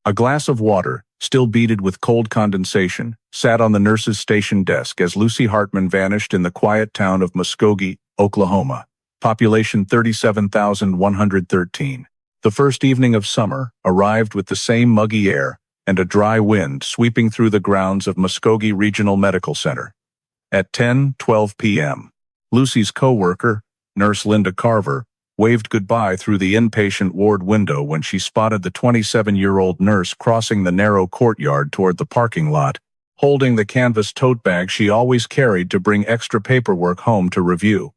A glass of water, still beaded with cold condensation, sat on the nurse's station desk as Lucy Hartman vanished in the quiet town of Muskogee, Oklahoma. Population 37,113. The first evening of summer arrived with the same muggy air and a dry wind sweeping through the grounds of Muskogee Regional Medical Center. At 10:12 p.m., Lucy's co-worker, Nurse Linda Carver, waved goodbye through the inpatient ward window when she spotted the 27-year-old nurse crossing the narrow courtyard toward the parking lot, holding the canvas tote bag she always carried to bring extra paperwork home to review.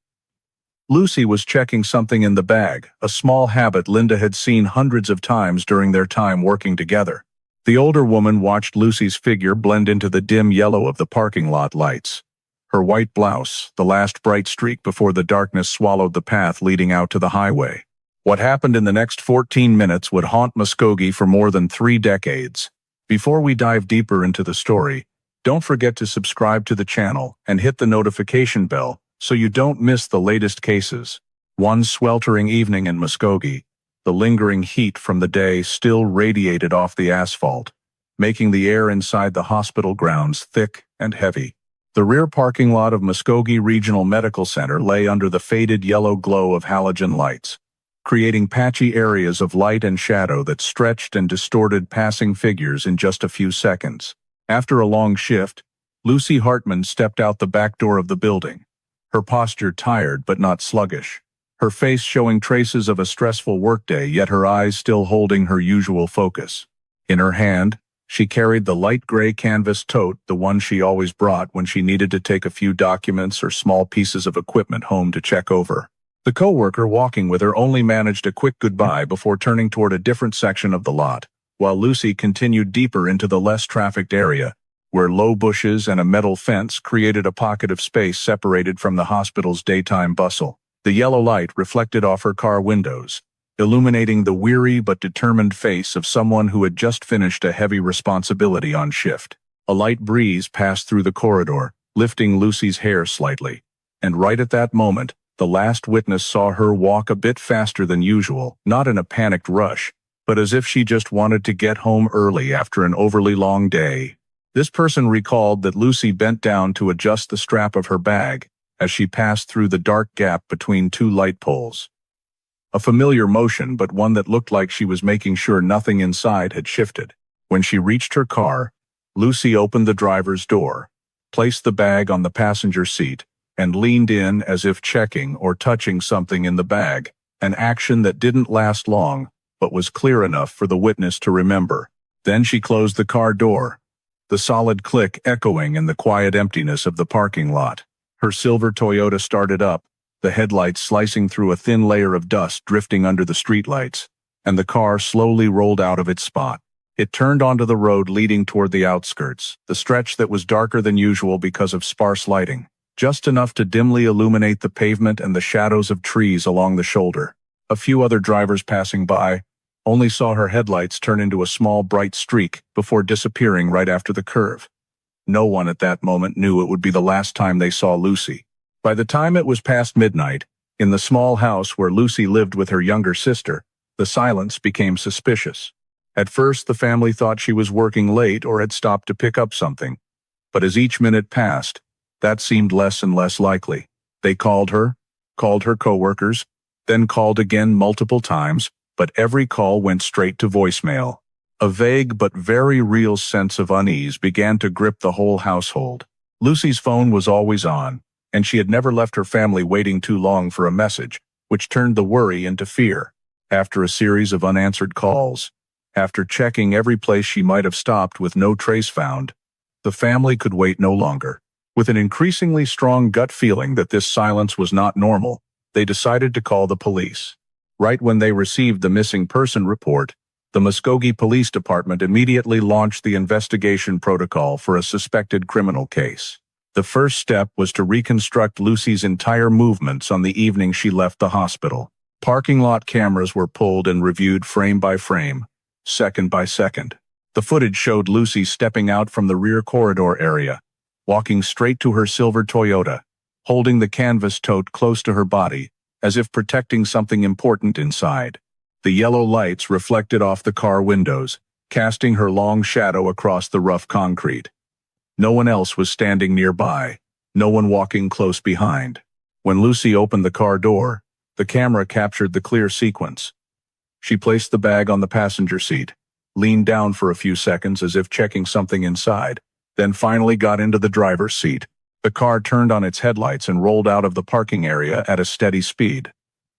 Lucy was checking something in the bag, a small habit Linda had seen hundreds of times during their time working together. The older woman watched Lucy's figure blend into the dim yellow of the parking lot lights. Her white blouse, the last bright streak before the darkness swallowed the path leading out to the highway. What happened in the next 14 minutes would haunt Muskogee for more than 3 decades. Before we dive deeper into the story, don't forget to subscribe to the channel and hit the notification bell so you don't miss the latest cases. One sweltering evening in Muskogee, the lingering heat from the day still radiated off the asphalt, making the air inside the hospital grounds thick and heavy. The rear parking lot of Muskogee Regional Medical Center lay under the faded yellow glow of halogen lights, creating patchy areas of light and shadow that stretched and distorted passing figures in just a few seconds. After a long shift, Lucy Hartman stepped out the back door of the building, her posture tired but not sluggish, her face showing traces of a stressful workday, yet her eyes still holding her usual focus. In her hand, she carried the light gray canvas tote, the one she always brought when she needed to take a few documents or small pieces of equipment home to check over. The co-worker walking with her only managed a quick goodbye before turning toward a different section of the lot, while Lucy continued deeper into the less trafficked area, where low bushes and a metal fence created a pocket of space separated from the hospital's daytime bustle. The yellow light reflected off her car windows, illuminating the weary but determined face of someone who had just finished a heavy responsibility on shift. A light breeze passed through the corridor, lifting Lucy's hair slightly, and right at that moment, the last witness saw her walk a bit faster than usual, not in a panicked rush, but as if she just wanted to get home early after an overly long day. This person recalled that Lucy bent down to adjust the strap of her bag as she passed through the dark gap between 2 light poles. A familiar motion, but one that looked like she was making sure nothing inside had shifted. When she reached her car, Lucy opened the driver's door, placed the bag on the passenger seat, and leaned in as if checking or touching something in the bag, an action that didn't last long, but was clear enough for the witness to remember. Then she closed the car door, the solid click echoing in the quiet emptiness of the parking lot. Her silver Toyota started up, the headlights slicing through a thin layer of dust drifting under the streetlights, and the car slowly rolled out of its spot. It turned onto the road leading toward the outskirts, the stretch that was darker than usual because of sparse lighting, just enough to dimly illuminate the pavement and the shadows of trees along the shoulder. A few other drivers passing by only saw her headlights turn into a small bright streak before disappearing right after the curve. No one at that moment knew it would be the last time they saw Lucy. By the time it was past midnight, in the small house where Lucy lived with her younger sister, the silence became suspicious. At first, the family thought she was working late or had stopped to pick up something. But as each minute passed, that seemed less and less likely. They called her coworkers, then called again multiple times, but every call went straight to voicemail. A vague but very real sense of unease began to grip the whole household. Lucy's phone was always on, and she had never left her family waiting too long for a message, which turned the worry into fear. After a series of unanswered calls, after checking every place she might have stopped with no trace found, the family could wait no longer. With an increasingly strong gut feeling that this silence was not normal, they decided to call the police. Right when they received the missing person report, the Muskogee Police Department immediately launched the investigation protocol for a suspected criminal case. The first step was to reconstruct Lucy's entire movements on the evening she left the hospital. Parking lot cameras were pulled and reviewed frame by frame, second by second. The footage showed Lucy stepping out from the rear corridor area, walking straight to her silver Toyota, holding the canvas tote close to her body, as if protecting something important inside. The yellow lights reflected off the car windows, casting her long shadow across the rough concrete. No one else was standing nearby, no one walking close behind. When Lucy opened the car door, the camera captured the clear sequence. She placed the bag on the passenger seat, leaned down for a few seconds as if checking something inside, then finally got into the driver's seat. The car turned on its headlights and rolled out of the parking area at a steady speed.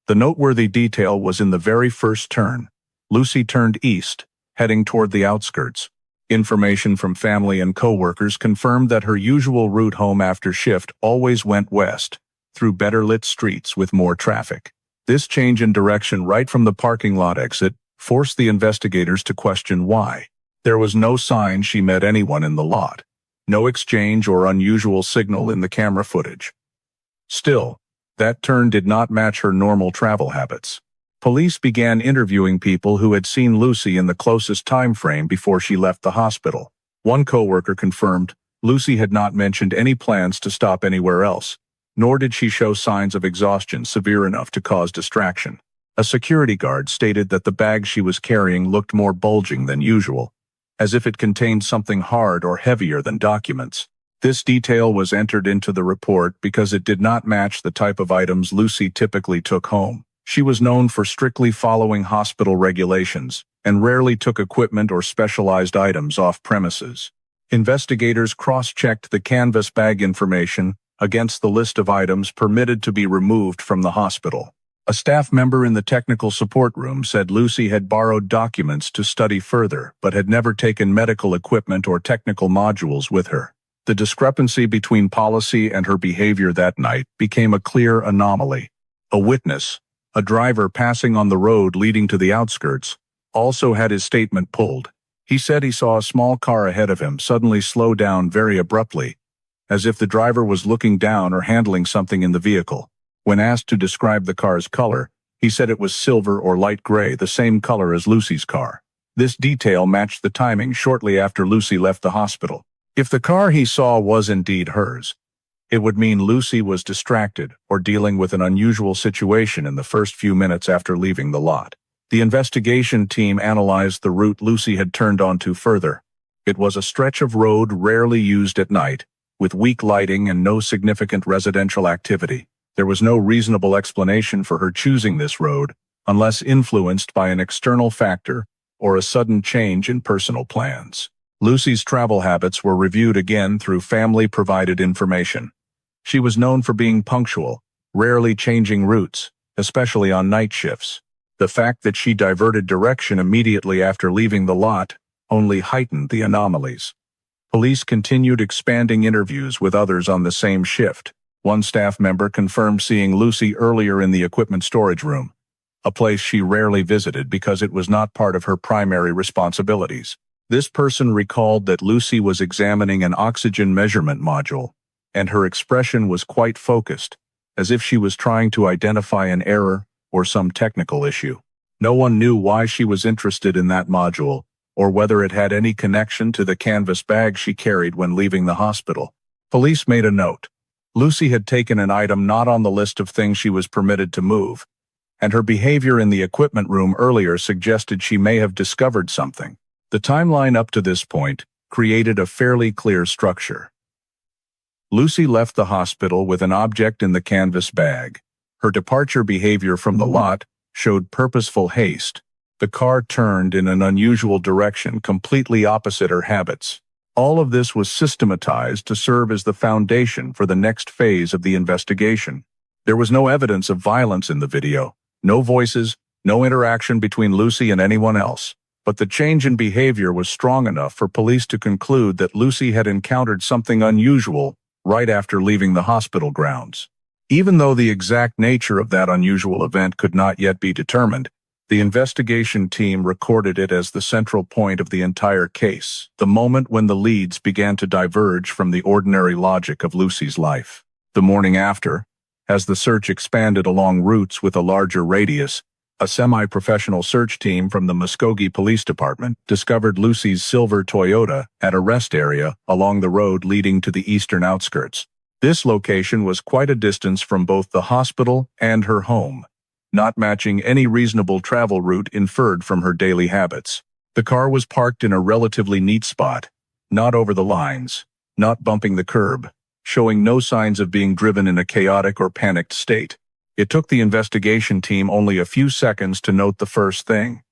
The noteworthy detail was in the very first turn. Lucy turned east, heading toward the outskirts. Information from family and co-workers confirmed that her usual route home after shift always went west, through better-lit streets with more traffic. This change in direction right from the parking lot exit forced the investigators to question why. There was no sign she met anyone in the lot, no exchange or unusual signal in the camera footage. Still, that turn did not match her normal travel habits. Police began interviewing people who had seen Lucy in the closest time frame before she left the hospital. One coworker confirmed Lucy had not mentioned any plans to stop anywhere else, nor did she show signs of exhaustion severe enough to cause distraction. A security guard stated that the bag she was carrying looked more bulging than usual, as if it contained something hard or heavier than documents. This detail was entered into the report because it did not match the type of items Lucy typically took home. She was known for strictly following hospital regulations and rarely took equipment or specialized items off premises. Investigators cross-checked the canvas bag information against the list of items permitted to be removed from the hospital. A staff member in the technical support room said Lucy had borrowed documents to study further but had never taken medical equipment or technical modules with her. The discrepancy between policy and her behavior that night became a clear anomaly. A witness, a driver passing on the road leading to the outskirts, also had his statement pulled. He said he saw a small car ahead of him suddenly slow down very abruptly, as if the driver was looking down or handling something in the vehicle. When asked to describe the car's color, he said it was silver or light gray, the same color as Lucy's car. This detail matched the timing shortly after Lucy left the hospital. If the car he saw was indeed hers, it would mean Lucy was distracted or dealing with an unusual situation in the first few minutes after leaving the lot. The investigation team analyzed the route Lucy had turned onto further. It was a stretch of road rarely used at night, with weak lighting and no significant residential activity. There was no reasonable explanation for her choosing this road, unless influenced by an external factor or a sudden change in personal plans. Lucy's travel habits were reviewed again through family-provided information. She was known for being punctual, rarely changing routes, especially on night shifts. The fact that she diverted direction immediately after leaving the lot only heightened the anomalies. Police continued expanding interviews with others on the same shift. One staff member confirmed seeing Lucy earlier in the equipment storage room, a place she rarely visited because it was not part of her primary responsibilities. This person recalled that Lucy was examining an oxygen measurement module, and her expression was quite focused, as if she was trying to identify an error or some technical issue. No one knew why she was interested in that module, or whether it had any connection to the canvas bag she carried when leaving the hospital. Police made a note. Lucy had taken an item not on the list of things she was permitted to move, and her behavior in the equipment room earlier suggested she may have discovered something. The timeline up to this point created a fairly clear structure. Lucy left the hospital with an object in the canvas bag. Her departure behavior from the lot showed purposeful haste. The car turned in an unusual direction completely opposite her habits. All of this was systematized to serve as the foundation for the next phase of the investigation. There was no evidence of violence in the video, no voices, no interaction between Lucy and anyone else. But the change in behavior was strong enough for police to conclude that Lucy had encountered something unusual right after leaving the hospital grounds. Even though the exact nature of that unusual event could not yet be determined, the investigation team recorded it as the central point of the entire case, the moment when the leads began to diverge from the ordinary logic of Lucy's life. The morning after, as the search expanded along routes with a larger radius, a semi-professional search team from the Muskogee Police Department discovered Lucy's silver Toyota at a rest area along the road leading to the eastern outskirts. This location was quite a distance from both the hospital and her home, not matching any reasonable travel route inferred from her daily habits. The car was parked in a relatively neat spot, not over the lines, not bumping the curb, showing no signs of being driven in a chaotic or panicked state. It took the investigation team only a few seconds to note the first thing.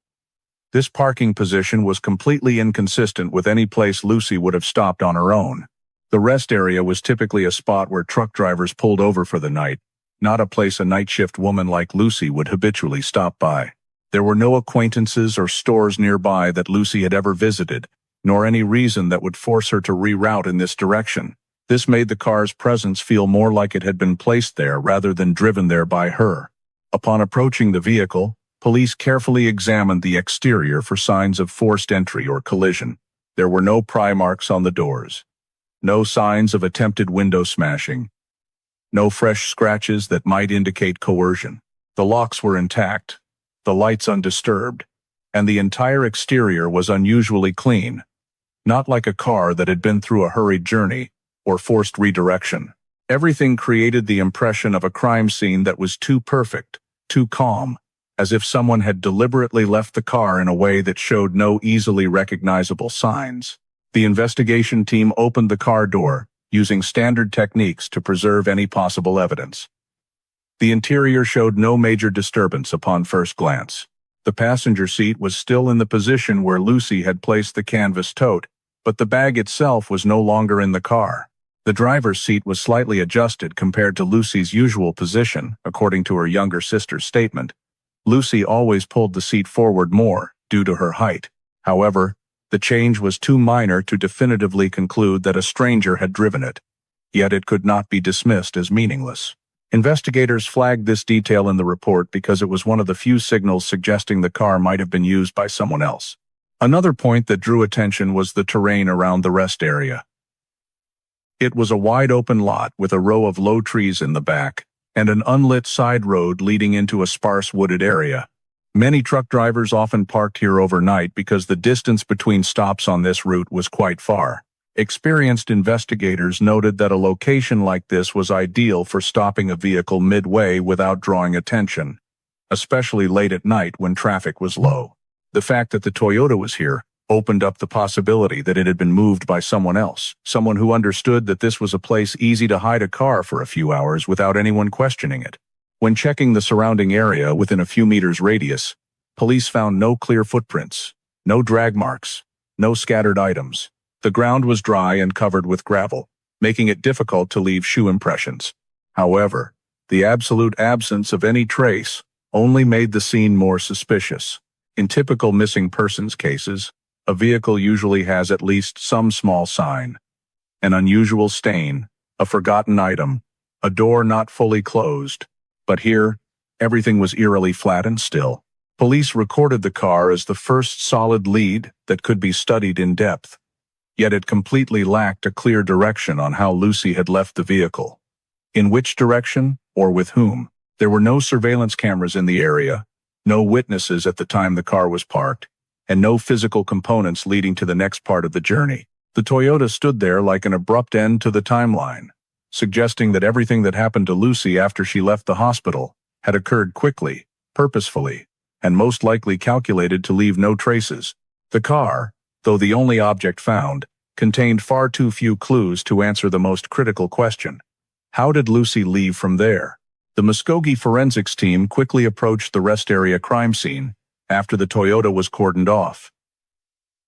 This parking position was completely inconsistent with any place Lucy would have stopped on her own. The rest area was typically a spot where truck drivers pulled over for the night, not a place a night shift woman like Lucy would habitually stop by. There were no acquaintances or stores nearby that Lucy had ever visited, nor any reason that would force her to reroute in this direction. This made the car's presence feel more like it had been placed there rather than driven there by her. Upon approaching the vehicle, police carefully examined the exterior for signs of forced entry or collision. There were no pry marks on the doors, no signs of attempted window smashing, no fresh scratches that might indicate coercion. The locks were intact, the lights undisturbed, and the entire exterior was unusually clean, not like a car that had been through a hurried journey or forced redirection. Everything created the impression of a crime scene that was too perfect, too calm, as if someone had deliberately left the car in a way that showed no easily recognizable signs. The investigation team opened the car door, using standard techniques to preserve any possible evidence. The interior showed no major disturbance upon first glance. The passenger seat was still in the position where Lucy had placed the canvas tote, but the bag itself was no longer in the car. The driver's seat was slightly adjusted compared to Lucy's usual position, according to her younger sister's statement. Lucy always pulled the seat forward more, due to her height. However, the change was too minor to definitively conclude that a stranger had driven it. Yet it could not be dismissed as meaningless. Investigators flagged this detail in the report because it was one of the few signals suggesting the car might have been used by someone else. Another point that drew attention was the terrain around the rest area. It was a wide-open lot with a row of low trees in the back, and an unlit side road leading into a sparse wooded area. Many truck drivers often parked here overnight because the distance between stops on this route was quite far. Experienced investigators noted that a location like this was ideal for stopping a vehicle midway without drawing attention, especially late at night when traffic was low. The fact that the Toyota was here opened up the possibility that it had been moved by someone else, someone who understood that this was a place easy to hide a car for a few hours without anyone questioning it. When checking the surrounding area within a few meters radius, police found no clear footprints, no drag marks, no scattered items. The ground was dry and covered with gravel, making it difficult to leave shoe impressions. However, the absolute absence of any trace only made the scene more suspicious. In typical missing persons cases, a vehicle usually has at least some small sign, an unusual stain, a forgotten item, a door not fully closed. But here, everything was eerily flat and still. Police recorded the car as the first solid lead that could be studied in depth. Yet it completely lacked a clear direction on how Lucy had left the vehicle. In which direction, or with whom? There were no surveillance cameras in the area, no witnesses at the time the car was parked, and no physical components leading to the next part of the journey. The Toyota stood there like an abrupt end to the timeline, suggesting that everything that happened to Lucy after she left the hospital had occurred quickly, purposefully, and most likely calculated to leave no traces. The car, though the only object found, contained far too few clues to answer the most critical question. How did Lucy leave from there? The Muskogee forensics team quickly approached the rest area crime scene after the Toyota was cordoned off,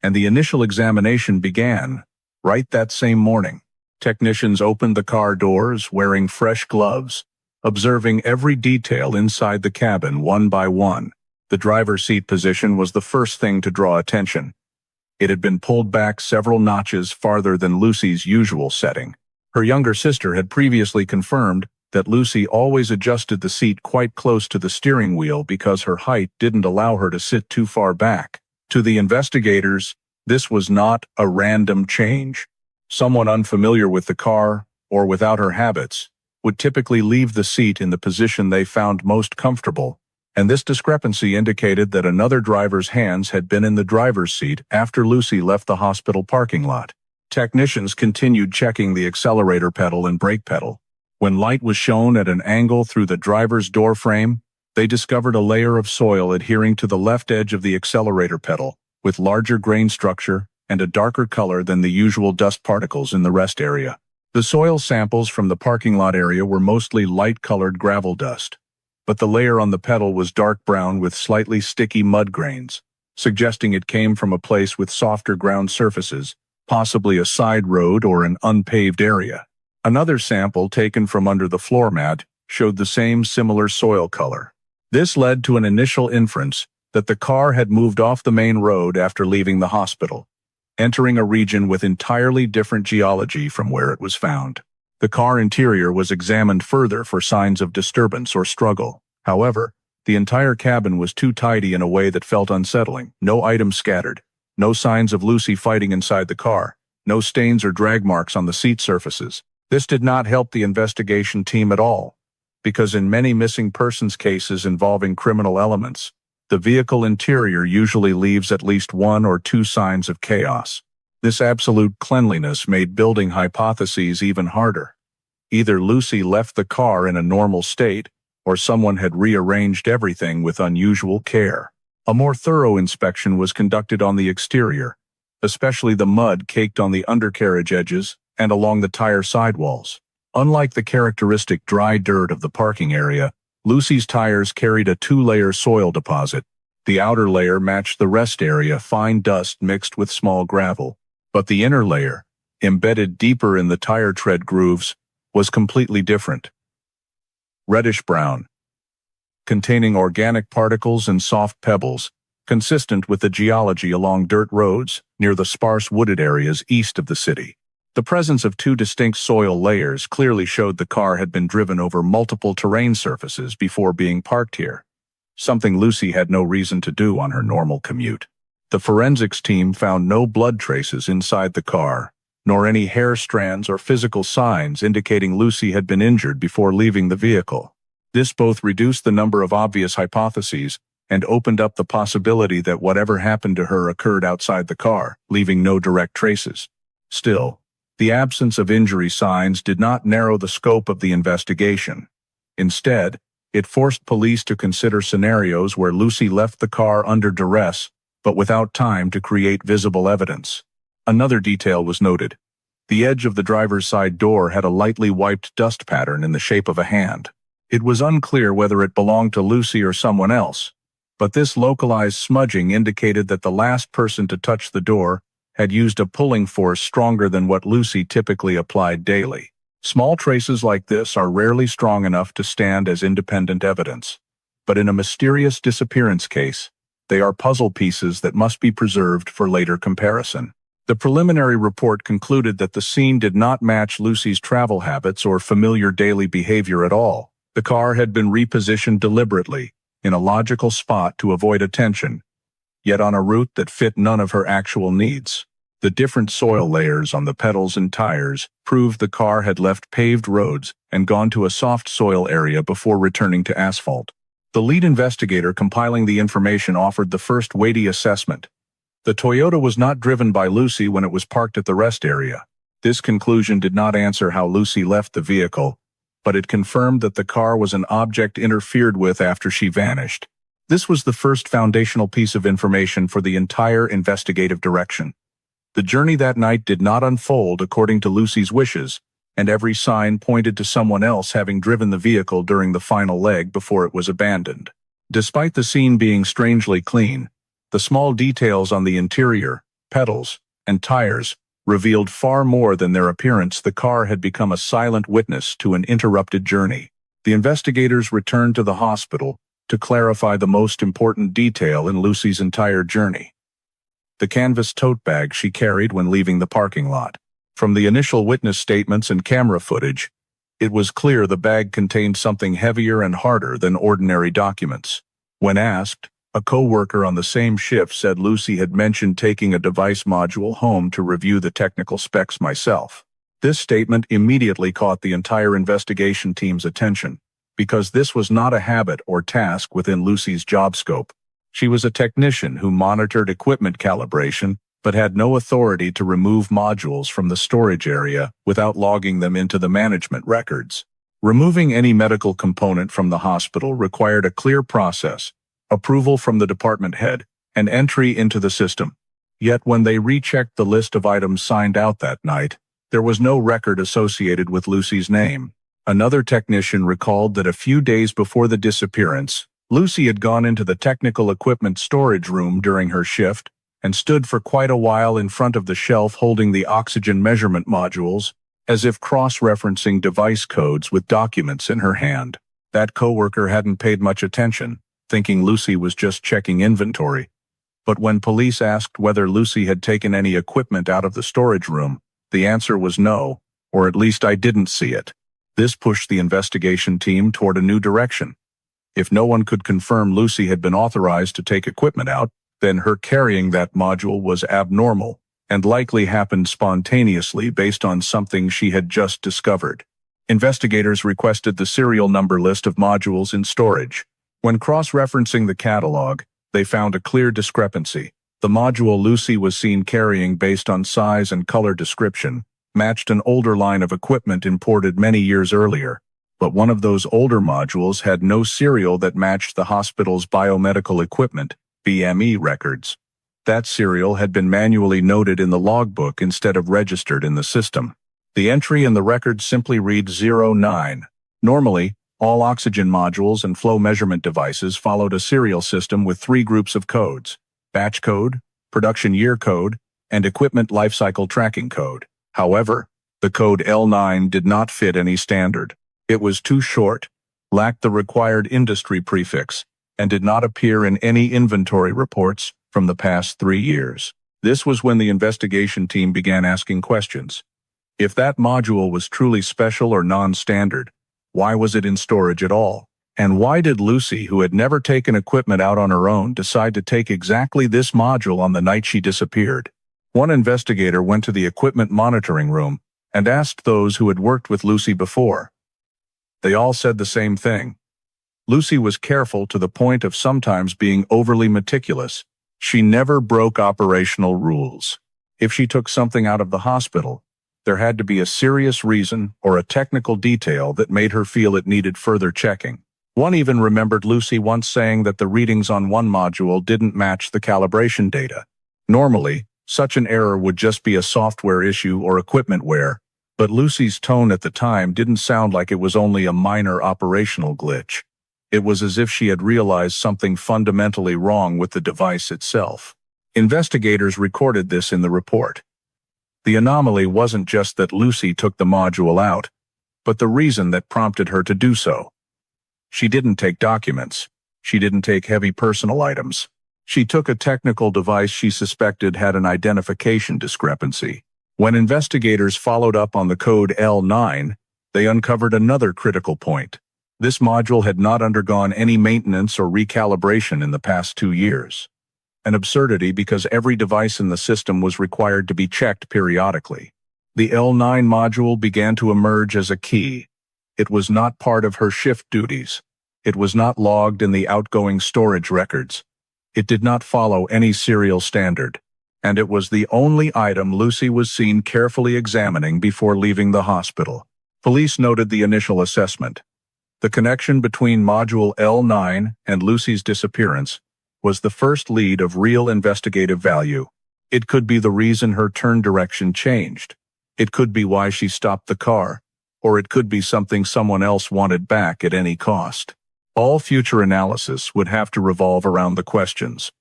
and the initial examination began right that same morning. Technicians opened the car doors wearing fresh gloves, observing every detail inside the cabin one by one. The driver's seat position was the first thing to draw attention. It had been pulled back several notches farther than Lucy's usual setting. Her younger sister had previously confirmed that Lucy always adjusted the seat quite close to the steering wheel because her height didn't allow her to sit too far back. To the investigators, this was not a random change. Someone unfamiliar with the car, or without her habits, would typically leave the seat in the position they found most comfortable, and this discrepancy indicated that another driver's hands had been in the driver's seat after Lucy left the hospital parking lot. Technicians continued checking the accelerator pedal and brake pedal. When light was shown at an angle through the driver's door frame, they discovered a layer of soil adhering to the left edge of the accelerator pedal. with larger grain structure and a darker color than the usual dust particles in the rest area. The soil samples from the parking lot area were mostly light-colored gravel dust, but the layer on the pedal was dark brown with slightly sticky mud grains, suggesting it came from a place with softer ground surfaces, possibly a side road or an unpaved area. Another sample taken from under the floor mat showed the same similar soil color. This led to an initial inference that the car had moved off the main road after leaving the hospital, entering a region with entirely different geology from where it was found. The car interior was examined further for signs of disturbance or struggle. However, the entire cabin was too tidy in a way that felt unsettling. No items scattered, no signs of Lucy fighting inside the car, no stains or drag marks on the seat surfaces. This did not help the investigation team at all, because in many missing persons cases involving criminal elements, the vehicle interior usually leaves at least one or two signs of chaos. This absolute cleanliness made building hypotheses even harder. Either Lucy left the car in a normal state, or someone had rearranged everything with unusual care. A more thorough inspection was conducted on the exterior, especially the mud caked on the undercarriage edges and along the tire sidewalls. Unlike the characteristic dry dirt of the parking area, Lucy's tires carried a two-layer soil deposit. The outer layer matched the rest area, fine dust mixed with small gravel, but the inner layer, embedded deeper in the tire tread grooves, was completely different. Reddish-brown, containing organic particles and soft pebbles, consistent with the geology along dirt roads near the sparse wooded areas east of the city. The presence of two distinct soil layers clearly showed the car had been driven over multiple terrain surfaces before being parked here, something Lucy had no reason to do on her normal commute. The forensics team found no blood traces inside the car, nor any hair strands or physical signs indicating Lucy had been injured before leaving the vehicle. This both reduced the number of obvious hypotheses and opened up the possibility that whatever happened to her occurred outside the car, leaving no direct traces. Still, the absence of injury signs did not narrow the scope of the investigation. Instead, it forced police to consider scenarios where Lucy left the car under duress, but without time to create visible evidence. Another detail was noted. The edge of the driver's side door had a lightly wiped dust pattern in the shape of a hand. It was unclear whether it belonged to Lucy or someone else, but this localized smudging indicated that the last person to touch the door had used a pulling force stronger than what Lucy typically applied daily. Small traces like this are rarely strong enough to stand as independent evidence, but in a mysterious disappearance case, they are puzzle pieces that must be preserved for later comparison. The preliminary report concluded that the scene did not match Lucy's travel habits or familiar daily behavior at all. The car had been repositioned deliberately, in a logical spot to avoid attention, yet on a route that fit none of her actual needs. The different soil layers on the pedals and tires proved the car had left paved roads and gone to a soft soil area before returning to asphalt. The lead investigator compiling the information offered the first weighty assessment. The Toyota was not driven by Lucy when it was parked at the rest area. This conclusion did not answer how Lucy left the vehicle, but it confirmed that the car was an object interfered with after she vanished. This was the first foundational piece of information for the entire investigative direction. The journey that night did not unfold according to Lucy's wishes, and every sign pointed to someone else having driven the vehicle during the final leg before it was abandoned. Despite the scene being strangely clean, the small details on the interior, pedals, and tires revealed far more than their appearance. The car had become a silent witness to an interrupted journey. The investigators returned to the hospital to clarify the most important detail in Lucy's entire journey: the canvas tote bag she carried when leaving the parking lot. From the initial witness statements and camera footage, it was clear the bag contained something heavier and harder than ordinary documents. When asked, a co-worker on the same shift said Lucy had mentioned taking a device module home to review the technical specs myself. This statement immediately caught the entire investigation team's attention, because this was not a habit or task within Lucy's job scope. She was a technician who monitored equipment calibration, but had no authority to remove modules from the storage area without logging them into the management records. Removing any medical component from the hospital required a clear process, approval from the department head, an entry into the system. Yet when they rechecked the list of items signed out that night, there was no record associated with Lucy's name. Another technician recalled that a few days before the disappearance, Lucy had gone into the technical equipment storage room during her shift and stood for quite a while in front of the shelf holding the oxygen measurement modules, as if cross-referencing device codes with documents in her hand. That coworker hadn't paid much attention, thinking Lucy was just checking inventory. But when police asked whether Lucy had taken any equipment out of the storage room, the answer was no, or at least I didn't see it. This pushed the investigation team toward a new direction. If no one could confirm Lucy had been authorized to take equipment out, then her carrying that module was abnormal and likely happened spontaneously based on something she had just discovered. Investigators requested the serial number list of modules in storage. When cross-referencing the catalog, they found a clear discrepancy. The module Lucy was seen carrying based on size and color description matched an older line of equipment imported many years earlier, but one of those older modules had no serial that matched the hospital's biomedical equipment, BME records. That serial had been manually noted in the logbook instead of registered in the system. The entry in the record simply reads 09. Normally, all oxygen modules and flow measurement devices followed a serial system with 3 groups of codes: batch code, production year code, and equipment lifecycle tracking code. However, the code L9 did not fit any standard. It was too short, lacked the required industry prefix, and did not appear in any inventory reports from the past 3 years. This was when the investigation team began asking questions. If that module was truly special or non-standard, why was it in storage at all? And why did Lucy, who had never taken equipment out on her own, decide to take exactly this module on the night she disappeared? One investigator went to the equipment monitoring room and asked those who had worked with Lucy before. They all said the same thing. Lucy was careful to the point of sometimes being overly meticulous. She never broke operational rules. If she took something out of the hospital, there had to be a serious reason or a technical detail that made her feel it needed further checking. One even remembered Lucy once saying that the readings on one module didn't match the calibration data. Normally, such an error would just be a software issue or equipment wear, but Lucy's tone at the time didn't sound like it was only a minor operational glitch. It was as if she had realized something fundamentally wrong with the device itself. Investigators recorded this in the report. The anomaly wasn't just that Lucy took the module out, but the reason that prompted her to do so. She didn't take documents. She didn't take heavy personal items. She took a technical device she suspected had an identification discrepancy. When investigators followed up on the code L9, they uncovered another critical point. This module had not undergone any maintenance or recalibration in the past 2 years. An absurdity because every device in the system was required to be checked periodically. The L9 module began to emerge as a key. It was not part of her shift duties. It was not logged in the outgoing storage records. It did not follow any serial standard. And it was the only item Lucy was seen carefully examining before leaving the hospital. Police noted the initial assessment. The connection between module L9 and Lucy's disappearance was the first lead of real investigative value. It could be the reason her turn direction changed. It could be why she stopped the car, or it could be something someone else wanted back at any cost. All future analysis would have to revolve around the questions.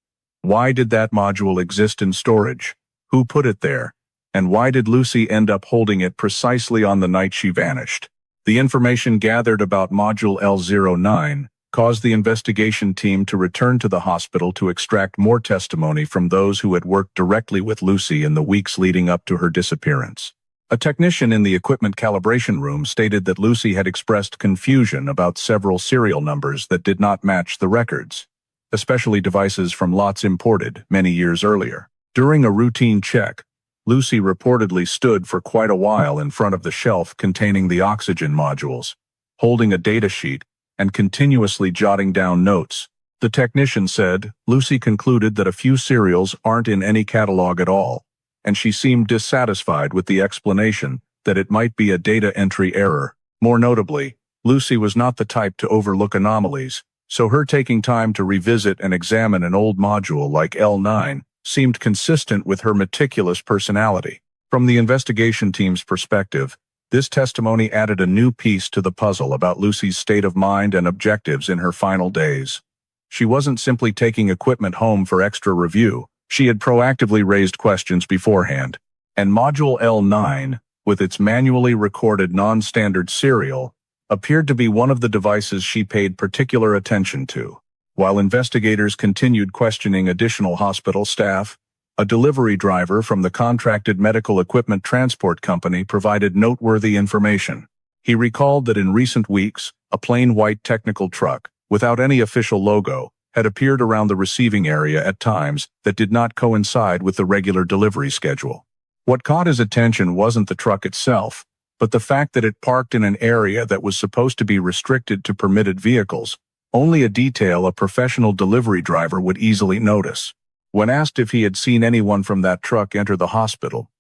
Why did that module exist in storage? Who put it there? And why did Lucy end up holding it precisely on the night she vanished? The information gathered about module L09 caused the investigation team to return to the hospital to extract more testimony from those who had worked directly with Lucy in the weeks leading up to her disappearance. A technician in the equipment calibration room stated that Lucy had expressed confusion about several serial numbers that did not match the records, especially devices from lots imported many years earlier. During a routine check, Lucy reportedly stood for quite a while in front of the shelf containing the oxygen modules, holding a data sheet and continuously jotting down notes. The technician said Lucy concluded that a few serials aren't in any catalog at all, and she seemed dissatisfied with the explanation that it might be a data entry error. More notably, Lucy was not the type to overlook anomalies. So her taking time to revisit and examine an old module like L9 seemed consistent with her meticulous personality. From the investigation team's perspective, this testimony added a new piece to the puzzle about Lucy's state of mind and objectives in her final days. She wasn't simply taking equipment home for extra review. She had proactively raised questions beforehand. And Module L9, with its manually recorded non-standard serial, appeared to be one of the devices she paid particular attention to. While investigators continued questioning additional hospital staff, a delivery driver from the contracted medical equipment transport company provided noteworthy information. He recalled that in recent weeks, a plain white technical truck, without any official logo, had appeared around the receiving area at times that did not coincide with the regular delivery schedule. What caught his attention wasn't the truck itself, but the fact that it parked in an area that was supposed to be restricted to permitted vehicles, only a detail a professional delivery driver would easily notice. When asked if he had seen anyone from that truck enter the hospital,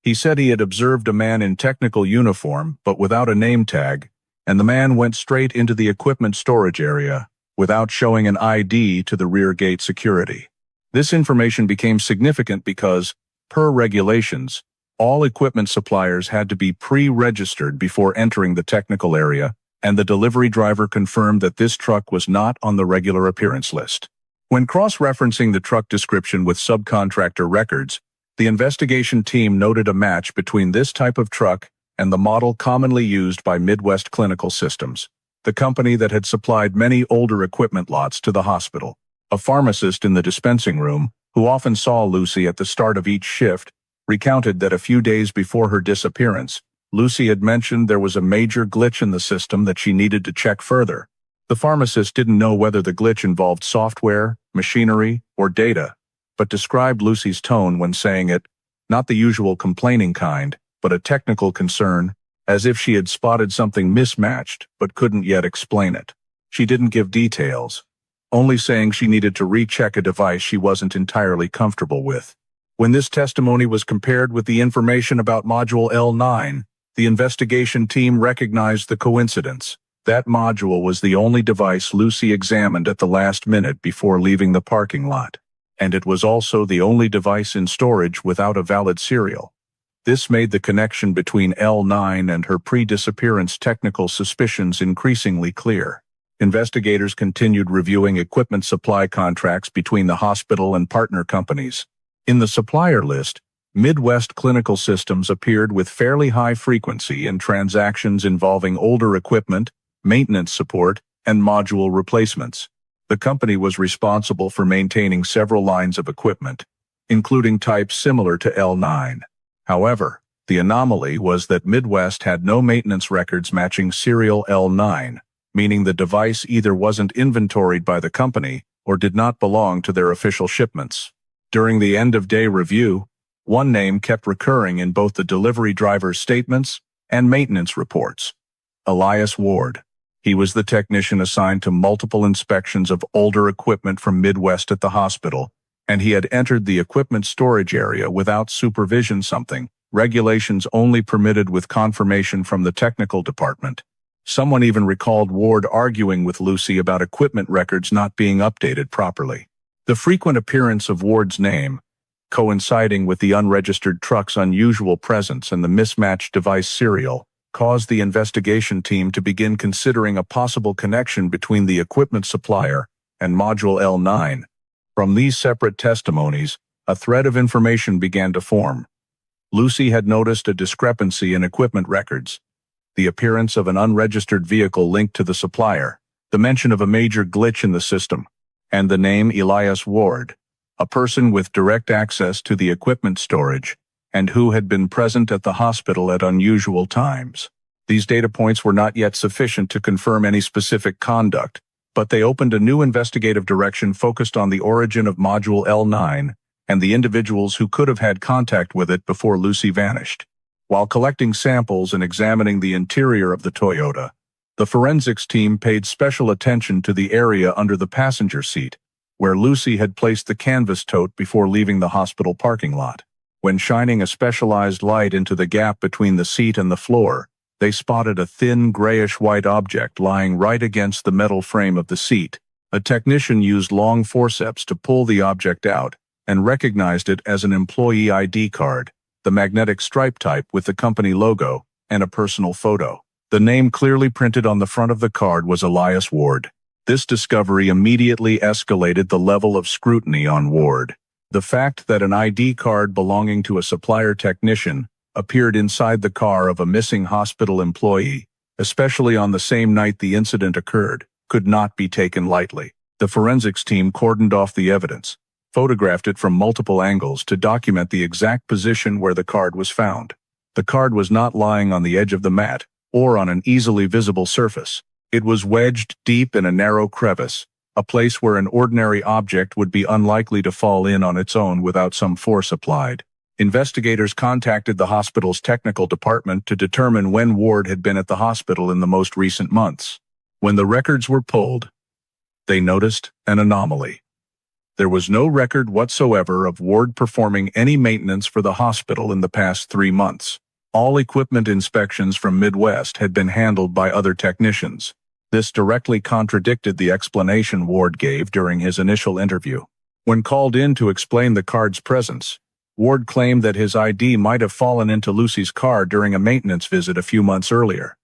he said he had observed a man in technical uniform but without a name tag, and the man went straight into the equipment storage area without showing an ID to the rear gate security. This information became significant because, per regulations, all equipment suppliers had to be pre-registered before entering the technical area, and the delivery driver confirmed that this truck was not on the regular appearance list. When cross-referencing the truck description with subcontractor records, the investigation team noted a match between this type of truck and the model commonly used by Midwest Clinical Systems, the company that had supplied many older equipment lots to the hospital. A pharmacist in the dispensing room, who often saw Lucy at the start of each shift, recounted that a few days before her disappearance, Lucy had mentioned there was a major glitch in the system that she needed to check further. The pharmacist didn't know whether the glitch involved software, machinery, or data, but described Lucy's tone when saying it, not the usual complaining kind, but a technical concern, as if she had spotted something mismatched but couldn't yet explain it. She didn't give details, only saying she needed to recheck a device she wasn't entirely comfortable with. When this testimony was compared with the information about Module L9, the investigation team recognized the coincidence. That module was the only device Lucy examined at the last minute before leaving the parking lot, and it was also the only device in storage without a valid serial. This made the connection between L9 and her pre-disappearance technical suspicions increasingly clear. Investigators continued reviewing equipment supply contracts between the hospital and partner companies. In the supplier list, Midwest Clinical Systems appeared with fairly high frequency in transactions involving older equipment, maintenance support, and module replacements. The company was responsible for maintaining several lines of equipment, including types similar to L9. However, the anomaly was that Midwest had no maintenance records matching serial L9, meaning the device either wasn't inventoried by the company or did not belong to their official shipments. During the end-of-day review, one name kept recurring in both the delivery driver's statements and maintenance reports: Elias Ward. He was the technician assigned to multiple inspections of older equipment from Midwest at the hospital, and he had entered the equipment storage area without supervision, something regulations only permitted with confirmation from the technical department. Someone even recalled Ward arguing with Lucy about equipment records not being updated properly. The frequent appearance of Ward's name, coinciding with the unregistered truck's unusual presence and the mismatched device serial, caused the investigation team to begin considering a possible connection between the equipment supplier and Module L9. From these separate testimonies, a thread of information began to form. Lucy had noticed a discrepancy in equipment records, the appearance of an unregistered vehicle linked to the supplier, the mention of a major glitch in the system, and the name Elias Ward, a person with direct access to the equipment storage, and who had been present at the hospital at unusual times. These data points were not yet sufficient to confirm any specific conduct, but they opened a new investigative direction focused on the origin of Module L9 and the individuals who could have had contact with it before Lucy vanished. While collecting samples and examining the interior of the Toyota, the forensics team paid special attention to the area under the passenger seat, where Lucy had placed the canvas tote before leaving the hospital parking lot. When shining a specialized light into the gap between the seat and the floor, they spotted a thin grayish-white object lying right against the metal frame of the seat. A technician used long forceps to pull the object out and recognized it as an employee ID card, the magnetic stripe type with the company logo, and a personal photo. The name clearly printed on the front of the card was Elias Ward. This discovery immediately escalated the level of scrutiny on Ward. The fact that an ID card belonging to a supplier technician appeared inside the car of a missing hospital employee, especially on the same night the incident occurred, could not be taken lightly. The forensics team cordoned off the evidence, photographed it from multiple angles to document the exact position where the card was found. The card was not lying on the edge of the mat or on an easily visible surface. It was wedged deep in a narrow crevice, a place where an ordinary object would be unlikely to fall in on its own without some force applied. Investigators contacted the hospital's technical department to determine when Ward had been at the hospital in the most recent months. When the records were pulled, they noticed an anomaly. There was no record whatsoever of Ward performing any maintenance for the hospital in the past 3 months. All equipment inspections from Midwest had been handled by other technicians. This directly contradicted the explanation Ward gave during his initial interview. When called in to explain the card's presence, Ward claimed that his ID might have fallen into Lucy's car during a maintenance visit a few months earlier.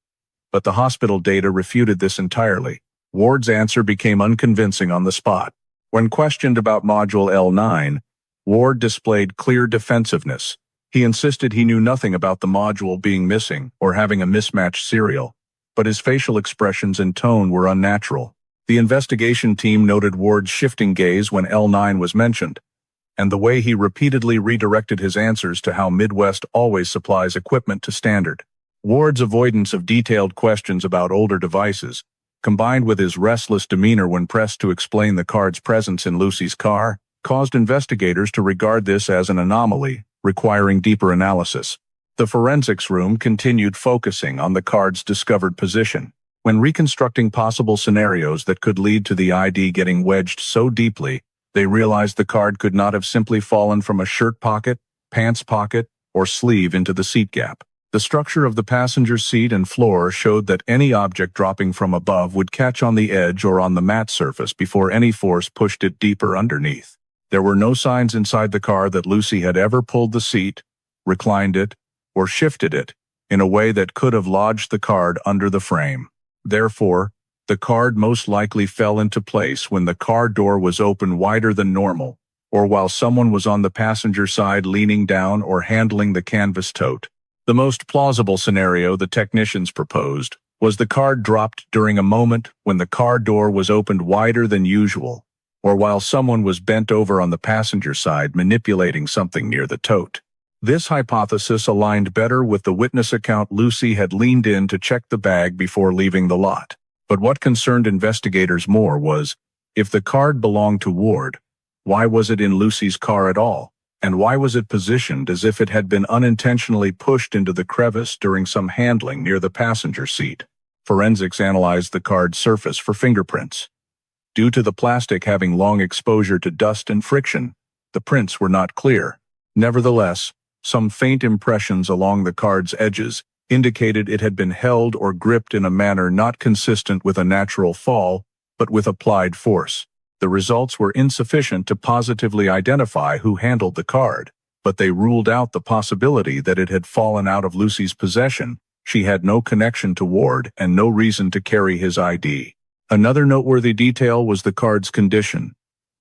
But the hospital data refuted this entirely. Ward's answer became unconvincing on the spot. When questioned about Module L9, Ward displayed clear defensiveness. He insisted he knew nothing about the module being missing or having a mismatched serial, but his facial expressions and tone were unnatural. The investigation team noted Ward's shifting gaze when L9 was mentioned, and the way he repeatedly redirected his answers to how Midwest always supplies equipment to standard. Ward's avoidance of detailed questions about older devices, combined with his restless demeanor when pressed to explain the card's presence in Lucy's car, caused investigators to regard this as an anomaly, requiring deeper analysis. The forensics room continued focusing on the card's discovered position. When reconstructing possible scenarios that could lead to the ID getting wedged so deeply, they realized the card could not have simply fallen from a shirt pocket, pants pocket, or sleeve into the seat gap. The structure of the passenger seat and floor showed that any object dropping from above would catch on the edge or on the mat surface before any force pushed it deeper underneath. There were no signs inside the car that Lucy had ever pulled the seat, reclined it, or shifted it in a way that could have lodged the card under the frame. Therefore, the card most likely fell into place when the car door was open wider than normal, or while someone was on the passenger side leaning down or handling the canvas tote. The most plausible scenario the technicians proposed was the card dropped during a moment when the car door was opened wider than usual, or while someone was bent over on the passenger side manipulating something near the tote. This hypothesis aligned better with the witness account Lucy had leaned in to check the bag before leaving the lot. But what concerned investigators more was, if the card belonged to Ward, why was it in Lucy's car at all? And why was it positioned as if it had been unintentionally pushed into the crevice during some handling near the passenger seat? Forensics analyzed the card's surface for fingerprints. Due to the plastic having long exposure to dust and friction, the prints were not clear. Nevertheless, some faint impressions along the card's edges indicated it had been held or gripped in a manner not consistent with a natural fall, but with applied force. The results were insufficient to positively identify who handled the card, but they ruled out the possibility that it had fallen out of Lucy's possession. She had no connection to Ward and no reason to carry his ID. Another noteworthy detail was the card's condition.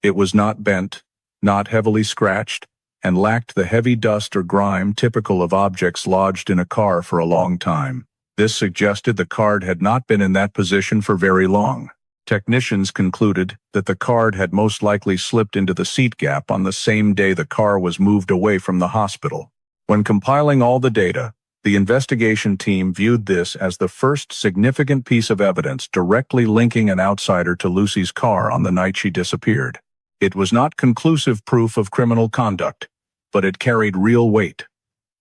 It was not bent, not heavily scratched, and lacked the heavy dust or grime typical of objects lodged in a car for a long time. This suggested the card had not been in that position for very long. Technicians concluded that the card had most likely slipped into the seat gap on the same day the car was moved away from the hospital. When compiling all the data, the investigation team viewed this as the first significant piece of evidence directly linking an outsider to Lucy's car on the night she disappeared. It was not conclusive proof of criminal conduct, but it carried real weight.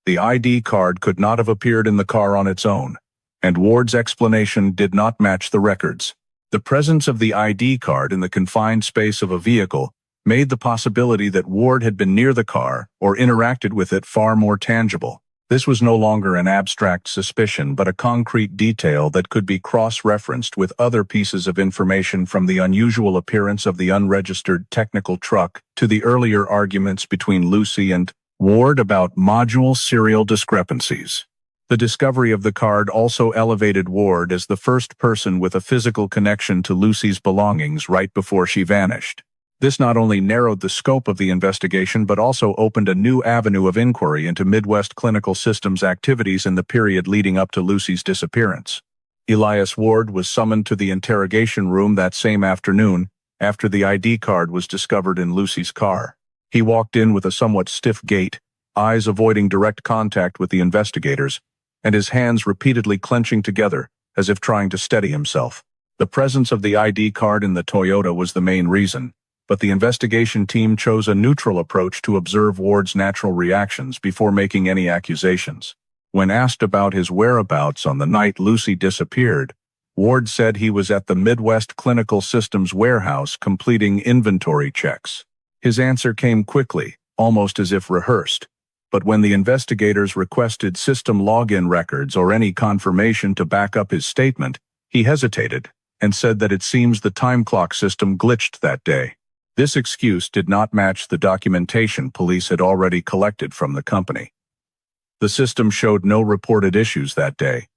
The ID card could not have appeared in the car on its own, and Ward's explanation did not match the records. The presence of the ID card in the confined space of a vehicle made the possibility that Ward had been near the car or interacted with it far more tangible. This was no longer an abstract suspicion but a concrete detail that could be cross-referenced with other pieces of information, from the unusual appearance of the unregistered technical truck to the earlier arguments between Lucy and Ward about module serial discrepancies. The discovery of the card also elevated Ward as the first person with a physical connection to Lucy's belongings right before she vanished. This not only narrowed the scope of the investigation but also opened a new avenue of inquiry into Midwest Clinical Systems activities in the period leading up to Lucy's disappearance. Elias Ward was summoned to the interrogation room that same afternoon after the ID card was discovered in Lucy's car. He walked in with a somewhat stiff gait, eyes avoiding direct contact with the investigators, and his hands repeatedly clenching together as if trying to steady himself. The presence of the ID card in the Toyota was the main reason, but the investigation team chose a neutral approach to observe Ward's natural reactions before making any accusations. When asked about his whereabouts on the night Lucy disappeared, Ward said he was at the Midwest Clinical Systems warehouse completing inventory checks. His answer came quickly, almost as if rehearsed, but when the investigators requested system login records or any confirmation to back up his statement, he hesitated and said that it seems the time clock system glitched that day. This excuse did not match the documentation police had already collected from the company. The system showed no reported issues that day,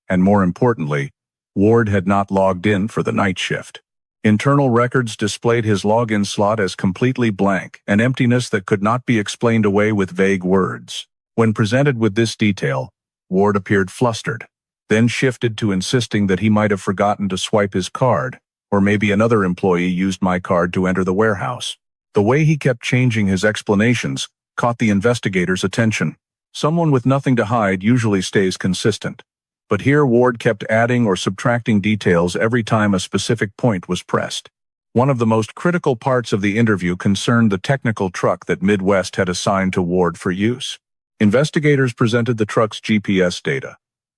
and more importantly, Ward had not logged in for the night shift. Internal records displayed his login slot as completely blank, an emptiness that could not be explained away with vague words. When presented with this detail, Ward appeared flustered, then shifted to insisting that he might have forgotten to swipe his card, or maybe another employee used my card to enter the warehouse. The way he kept changing his explanations caught the investigators' attention. Someone with nothing to hide usually stays consistent, but here Ward kept adding or subtracting details every time a specific point was pressed. One of the most critical parts of the interview concerned the technical truck that Midwest had assigned to Ward for use. Investigators presented the truck's GPS data.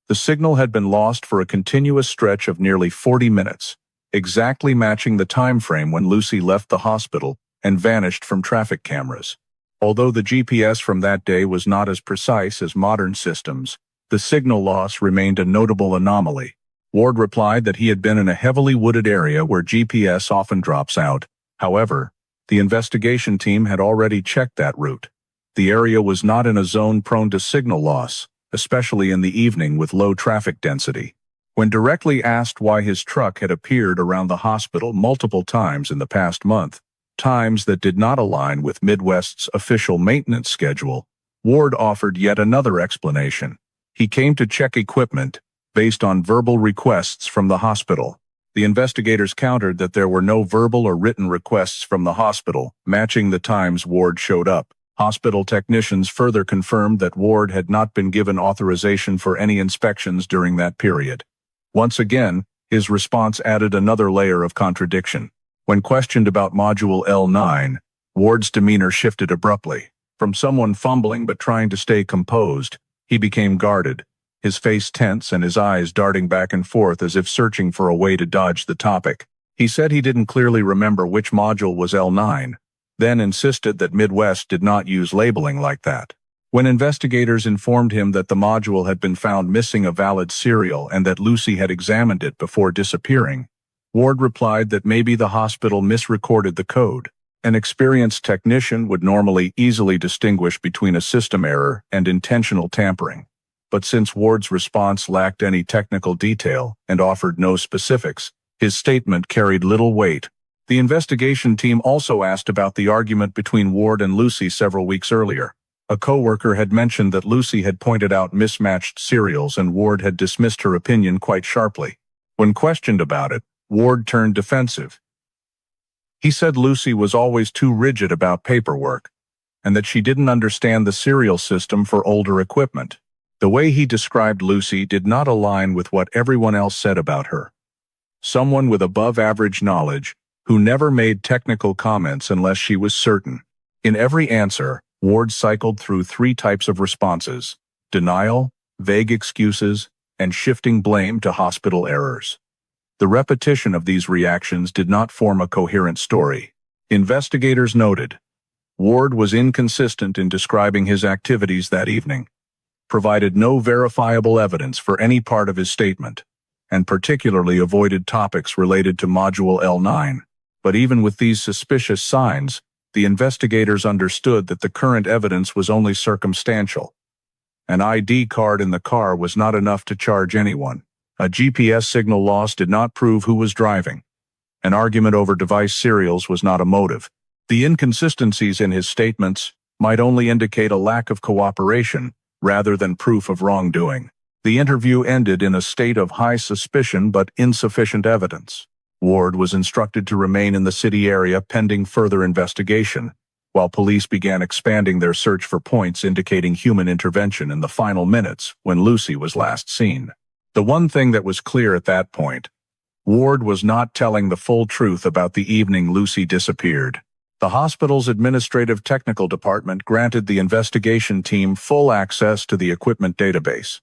The signal had been lost for a continuous stretch of nearly 40 minutes. Exactly matching the time frame when Lucy left the hospital and vanished from traffic cameras. Although the GPS from that day was not as precise as modern systems, the signal loss remained a notable anomaly. Ward replied that he had been in a heavily wooded area where GPS often drops out. However, the investigation team had already checked that route. The area was not in a zone prone to signal loss, especially in the evening with low traffic density. When directly asked why his truck had appeared around the hospital multiple times in the past month, times that did not align with Midwest's official maintenance schedule, Ward offered yet another explanation. He came to check equipment based on verbal requests from the hospital. The investigators countered that there were no verbal or written requests from the hospital, matching the times Ward showed up. Hospital technicians further confirmed that Ward had not been given authorization for any inspections during that period. Once again, his response added another layer of contradiction. When questioned about Module L9, Ward's demeanor shifted abruptly. From someone fumbling but trying to stay composed, he became guarded, his face tense and his eyes darting back and forth as if searching for a way to dodge the topic. He said he didn't clearly remember which module was L9, then insisted that Midwest did not use labeling like that. When investigators informed him that the module had been found missing a valid serial and that Lucy had examined it before disappearing, Ward replied that maybe the hospital misrecorded the code. An experienced technician would normally easily distinguish between a system error and intentional tampering. But since Ward's response lacked any technical detail and offered no specifics, his statement carried little weight. The investigation team also asked about the argument between Ward and Lucy several weeks earlier. A coworker had mentioned that Lucy had pointed out mismatched serials and Ward had dismissed her opinion quite sharply. When questioned about it, Ward turned defensive. He said Lucy was always too rigid about paperwork, and that she didn't understand the serial system for older equipment. The way he described Lucy did not align with what everyone else said about her. Someone with above-average knowledge, who never made technical comments unless she was certain. In every answer, Ward cycled through three types of responses: denial, vague excuses, and shifting blame to hospital errors. The repetition of these reactions did not form a coherent story. Investigators noted, Ward was inconsistent in describing his activities that evening. provided no verifiable evidence for any part of his statement, and particularly avoided topics related to Module L9. But even with these suspicious signs, the investigators understood that the current evidence was only circumstantial. An ID card in the car was not enough to charge anyone. A GPS signal loss did not prove who was driving. An argument over device serials was not a motive. The inconsistencies in his statements might only indicate a lack of cooperation rather than proof of wrongdoing. The interview ended in a state of high suspicion but insufficient evidence. Ward was instructed to remain in the city area pending further investigation, while police began expanding their search for points indicating human intervention in the final minutes when Lucy was last seen. The one thing that was clear at that point: Ward was not telling the full truth about the evening Lucy disappeared. The hospital's administrative technical department granted the investigation team full access to the equipment database,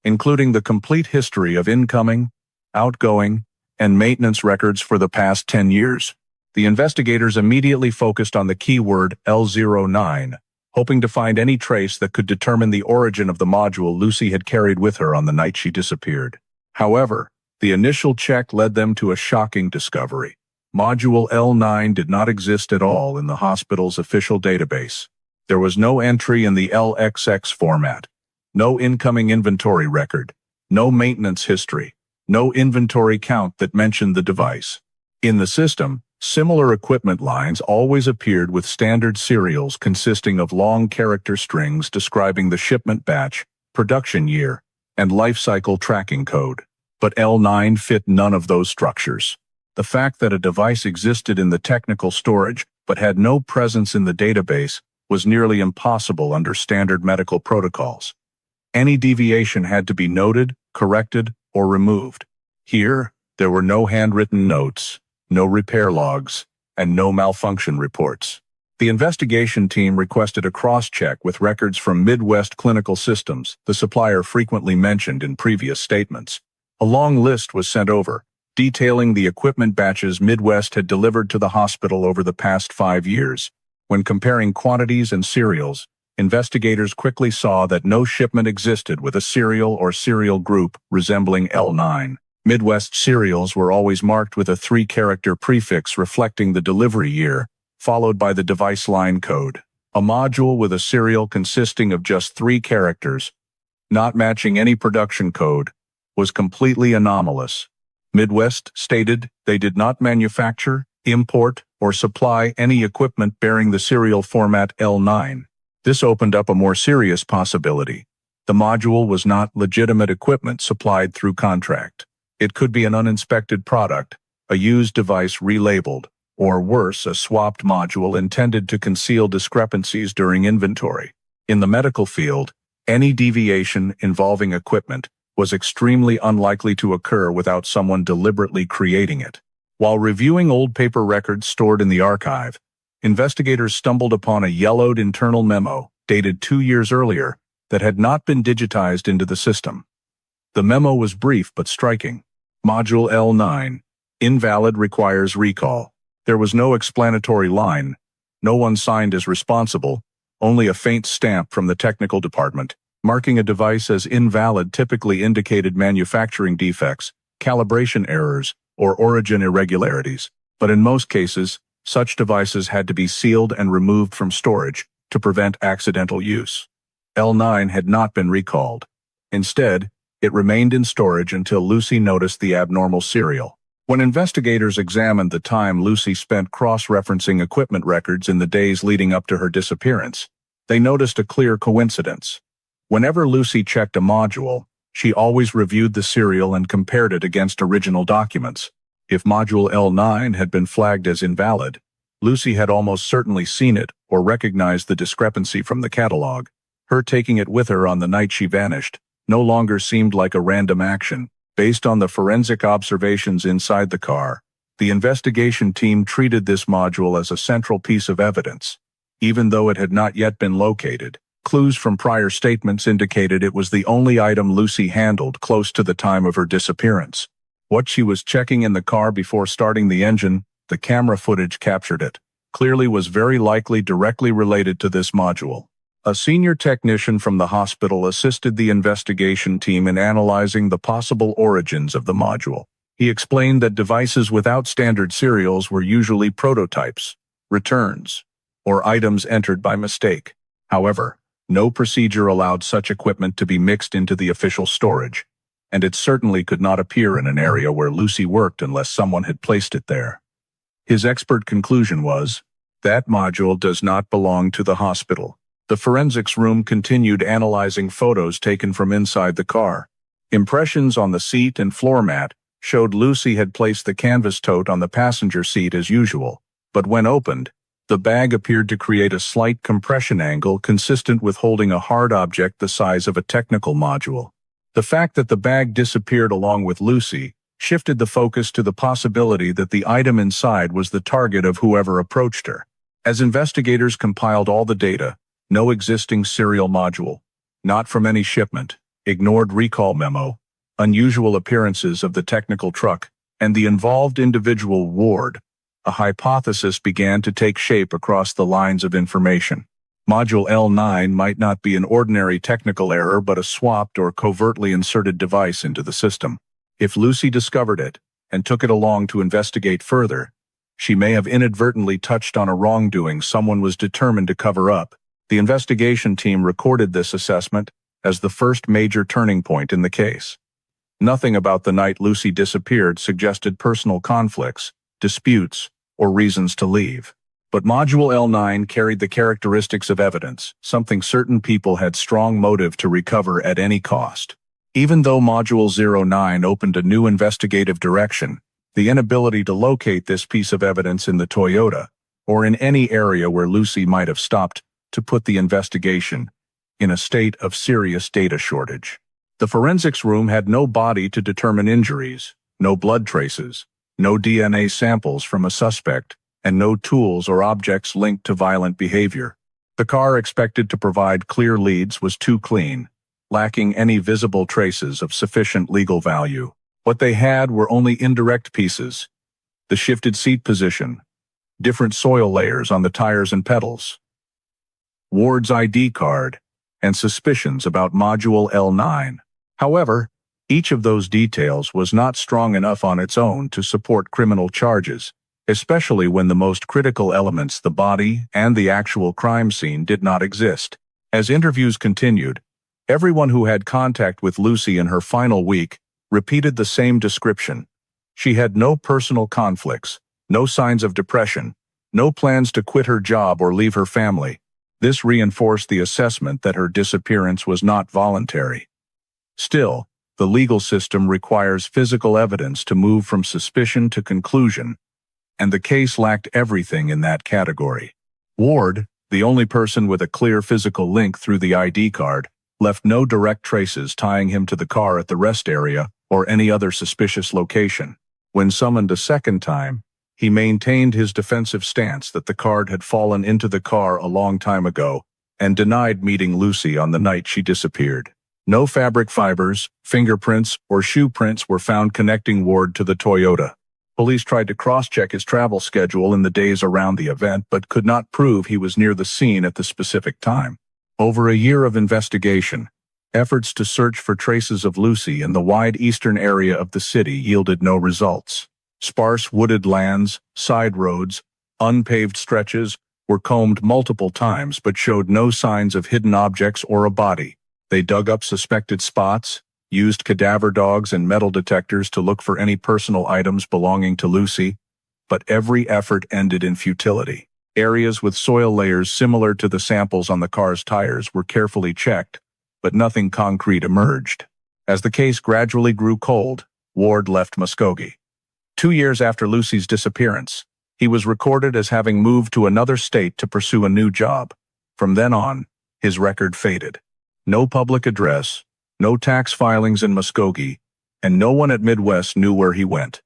including the complete history of incoming, outgoing, and maintenance records for the past 10 years. The investigators immediately focused on the keyword L09, hoping to find any trace that could determine the origin of the module Lucy had carried with her on the night she disappeared. However, the initial check led them to a shocking discovery. Module L9 did not exist at all in the hospital's official database. There was no entry in the LXX format, no incoming inventory record, no maintenance history, no inventory count that mentioned the device. In the system, similar equipment lines always appeared with standard serials consisting of long character strings describing the shipment batch, production year, and life cycle tracking code. But L9 fit none of those structures. The fact that a device existed in the technical storage but had no presence in the database was nearly impossible under standard medical protocols. Any deviation had to be noted, corrected, or removed. Here, there were no handwritten notes, no repair logs, and no malfunction reports. The investigation team requested a cross-check with records from Midwest Clinical Systems, the supplier frequently mentioned in previous statements. A long list was sent over, detailing the equipment batches Midwest had delivered to the hospital over the past 5 years. When comparing quantities and serials, investigators quickly saw that no shipment existed with a serial or serial group resembling L9. Midwest serials were always marked with a 3-character prefix reflecting the delivery year, followed by the device line code. A module with a serial consisting of just 3 characters, not matching any production code, was completely anomalous. Midwest stated they did not manufacture, import, or supply any equipment bearing the serial format L9. This opened up a more serious possibility. The module was not legitimate equipment supplied through contract. It could be an uninspected product, a used device relabeled, or worse, a swapped module intended to conceal discrepancies during inventory. In the medical field, any deviation involving equipment was extremely unlikely to occur without someone deliberately creating it. While reviewing old paper records stored in the archive, investigators stumbled upon a yellowed internal memo dated 2 years earlier that had not been digitized into the system. The memo was brief but striking. Module L9, invalid, requires recall. There was no explanatory line, no one signed as responsible, only a faint stamp from the technical department. Marking a device as invalid typically indicated manufacturing defects, calibration errors, or origin irregularities, but in most cases, such devices had to be sealed and removed from storage to prevent accidental use. L9 had not been recalled. Instead, it remained in storage until Lucy noticed the abnormal serial. When investigators examined the time Lucy spent cross-referencing equipment records in the days leading up to her disappearance, they noticed a clear coincidence. Whenever Lucy checked a module, she always reviewed the serial and compared it against original documents. If module L9 had been flagged as invalid, Lucy had almost certainly seen it or recognized the discrepancy from the catalog. Her taking it with her on the night she vanished no longer seemed like a random action. Based on the forensic observations inside the car, the investigation team treated this module as a central piece of evidence. Even though it had not yet been located, clues from prior statements indicated it was the only item Lucy handled close to the time of her disappearance. What she was checking in the car before starting the engine, the camera footage captured it, clearly was very likely directly related to this module. A senior technician from the hospital assisted the investigation team in analyzing the possible origins of the module. He explained that devices without standard serials were usually prototypes, returns, or items entered by mistake. However, no procedure allowed such equipment to be mixed into the official storage, and it certainly could not appear in an area where Lucy worked unless someone had placed it there. His expert conclusion was, that module does not belong to the hospital. The forensics room continued analyzing photos taken from inside the car. Impressions on the seat and floor mat showed Lucy had placed the canvas tote on the passenger seat as usual, but when opened, the bag appeared to create a slight compression angle consistent with holding a hard object the size of a technical module. The fact that the bag disappeared along with Lucy shifted the focus to the possibility that the item inside was the target of whoever approached her. As investigators compiled all the data, no existing serial module, not from any shipment, ignored recall memo, unusual appearances of the technical truck, and the involved individual Ward, a hypothesis began to take shape across the lines of information. Module L9 might not be an ordinary technical error but a swapped or covertly inserted device into the system. If Lucy discovered it and took it along to investigate further, she may have inadvertently touched on a wrongdoing someone was determined to cover up. The investigation team recorded this assessment as the first major turning point in the case. Nothing about the night Lucy disappeared suggested personal conflicts, disputes, or reasons to leave. But Module L9 carried the characteristics of evidence, something certain people had strong motive to recover at any cost. Even though Module 09 opened a new investigative direction, the inability to locate this piece of evidence in the Toyota, or in any area where Lucy might have stopped, to put the investigation in a state of serious data shortage. The forensics room had no body to determine injuries, no blood traces, no DNA samples from a suspect, and no tools or objects linked to violent behavior. The car expected to provide clear leads was too clean, lacking any visible traces of sufficient legal value. What they had were only indirect pieces: the shifted seat position, different soil layers on the tires and pedals, Ward's ID card, and suspicions about Module L9. However, each of those details was not strong enough on its own to support criminal charges, especially when the most critical elements, the body and the actual crime scene, did not exist. As interviews continued, everyone who had contact with Lucy in her final week repeated the same description. She had no personal conflicts, no signs of depression, no plans to quit her job or leave her family. This reinforced the assessment that her disappearance was not voluntary. Still, the legal system requires physical evidence to move from suspicion to conclusion, and the case lacked everything in that category. Ward, the only person with a clear physical link through the ID card, left no direct traces tying him to the car at the rest area or any other suspicious location. When summoned a second time, he maintained his defensive stance that the card had fallen into the car a long time ago and denied meeting Lucy on the night she disappeared. No fabric fibers, fingerprints, or shoe prints were found connecting Ward to the Toyota. Police tried to cross-check his travel schedule in the days around the event but could not prove he was near the scene at the specific time. Over a year of investigation, efforts to search for traces of Lucy in the wide eastern area of the city yielded no results. Sparse wooded lands, side roads, unpaved stretches were combed multiple times but showed no signs of hidden objects or a body. They dug up suspected spots, used cadaver dogs and metal detectors to look for any personal items belonging to Lucy, but every effort ended in futility. Areas with soil layers similar to the samples on the car's tires were carefully checked, but nothing concrete emerged. As the case gradually grew cold, Ward left Muskogee. 2 years after Lucy's disappearance, he was recorded as having moved to another state to pursue a new job. From then on, his record faded. No public address, no tax filings in Muskogee, and no one at Midwest knew where he went.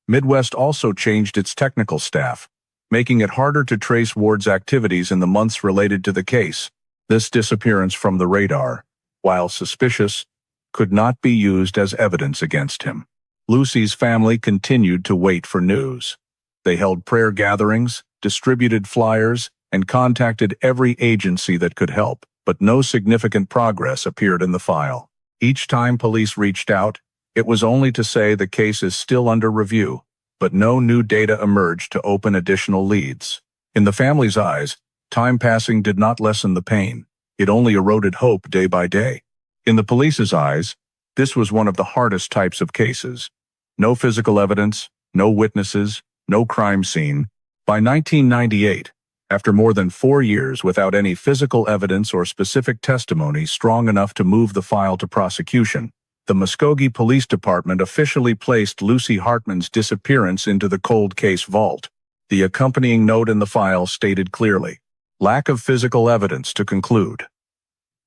Midwest also changed its technical staff, making it harder to trace Ward's activities in the months related to the case. This disappearance from the radar, while suspicious, could not be used as evidence against him. Lucy's family continued to wait for news. They held prayer gatherings, distributed flyers, and contacted every agency that could help, but no significant progress appeared in the file. Each time police reached out, it was only to say the case is still under review, but no new data emerged to open additional leads. In the family's eyes, time passing did not lessen the pain. It only eroded hope day by day. In the police's eyes, this was one of the hardest types of cases. No physical evidence, no witnesses, no crime scene. By 1998, after more than 4 years without any physical evidence or specific testimony strong enough to move the file to prosecution, the Muskogee Police Department officially placed Lucy Hartman's disappearance into the cold case vault. The accompanying note in the file stated clearly, "Lack of physical evidence to conclude.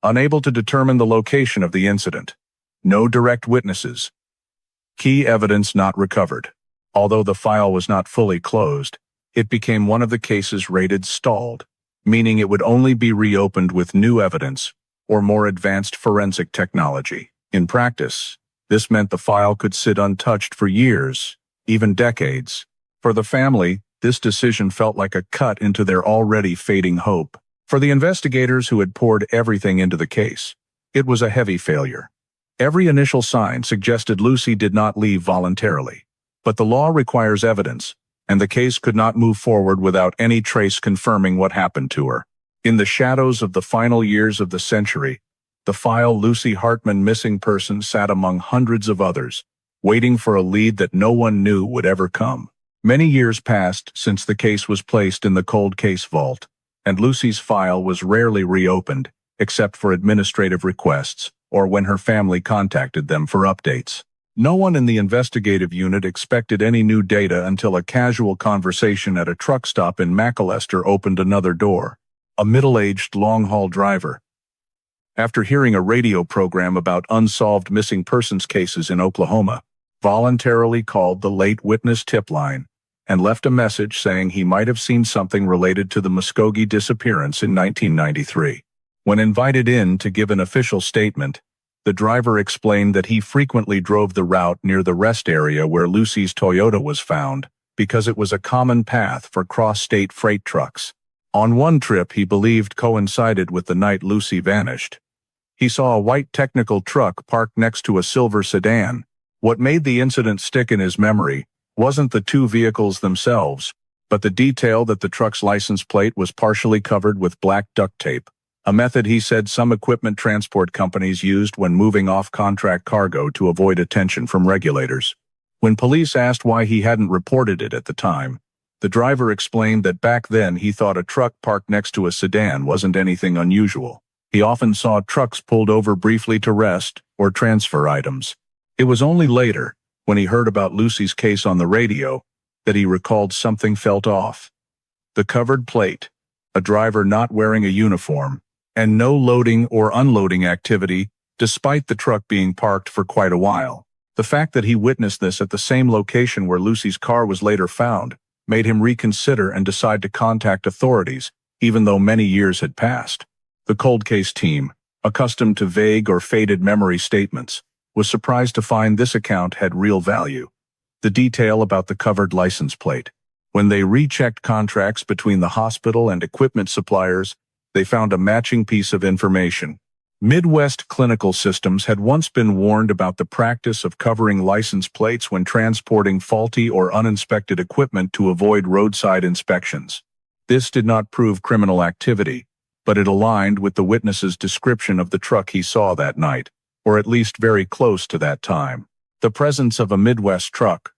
Unable to determine the location of the incident. No direct witnesses. Key evidence not recovered." Although the file was not fully closed, it became one of the cases rated stalled, meaning it would only be reopened with new evidence or more advanced forensic technology. In practice, this meant the file could sit untouched for years, even decades. For the family, this decision felt like a cut into their already fading hope. For the investigators who had poured everything into the case, it was a heavy failure. Every initial sign suggested Lucy did not leave voluntarily. But the law requires evidence, and the case could not move forward without any trace confirming what happened to her. In the shadows of the final years of the century, the file Lucy Hartman Missing Person sat among hundreds of others, waiting for a lead that no one knew would ever come. Many years passed since the case was placed in the cold case vault, and Lucy's file was rarely reopened, except for administrative requests or when her family contacted them for updates. No one in the investigative unit expected any new data until a casual conversation at a truck stop in McAlester opened another door. A middle-aged long-haul driver, after hearing a radio program about unsolved missing persons cases in Oklahoma, voluntarily called the late witness tip line and left a message saying he might have seen something related to the Muskogee disappearance in 1993. When invited in to give an official statement, the driver explained that he frequently drove the route near the rest area where Lucy's Toyota was found because it was a common path for cross-state freight trucks. On one trip he believed coincided with the night Lucy vanished. He saw a white technical truck parked next to a silver sedan. What made the incident stick in his memory wasn't the two vehicles themselves, but the detail that the truck's license plate was partially covered with black duct tape, a method he said some equipment transport companies used when moving off-contract cargo to avoid attention from regulators. When police asked why he hadn't reported it at the time, the driver explained that back then he thought a truck parked next to a sedan wasn't anything unusual. He often saw trucks pulled over briefly to rest or transfer items. It was only later, when he heard about Lucy's case on the radio, that he recalled something felt off. The covered plate, a driver not wearing a uniform, and no loading or unloading activity despite the truck being parked for quite a while. The fact that he witnessed this at the same location where Lucy's car was later found made him reconsider and decide to contact authorities, even though many years had passed. The cold case team, accustomed to vague or faded memory statements, was surprised to find this account had real value. The detail about the covered license plate. When they rechecked contracts between the hospital and equipment suppliers, they found a matching piece of information. Midwest Clinical Systems had once been warned about the practice of covering license plates when transporting faulty or uninspected equipment to avoid roadside inspections. This did not prove criminal activity, but it aligned with the witness's description of the truck he saw that night, or at least very close to that time. The presence of a Midwest truck,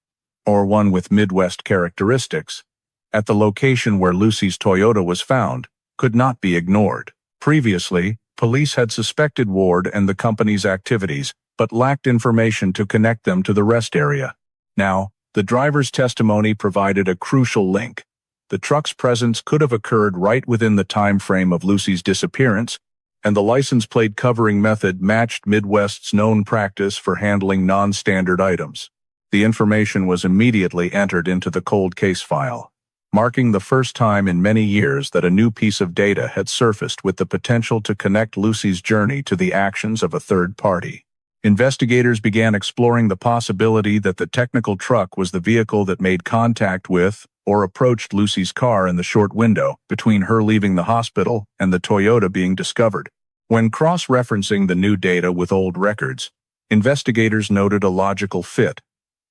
or one with Midwest characteristics, at the location where Lucy's Toyota was found, could not be ignored. Previously, police had suspected Ward and the company's activities, but lacked information to connect them to the rest area. Now, the driver's testimony provided a crucial link. The truck's presence could have occurred right within the time frame of Lucy's disappearance, and the license plate covering method matched Midwest's known practice for handling non-standard items. The information was immediately entered into the cold case file, marking the first time in many years that a new piece of data had surfaced with the potential to connect Lucy's journey to the actions of a third party. Investigators began exploring the possibility that the technical truck was the vehicle that made contact with, or approached Lucy's car in the short window between her leaving the hospital and the Toyota being discovered. When cross-referencing the new data with old records, investigators noted a logical fit.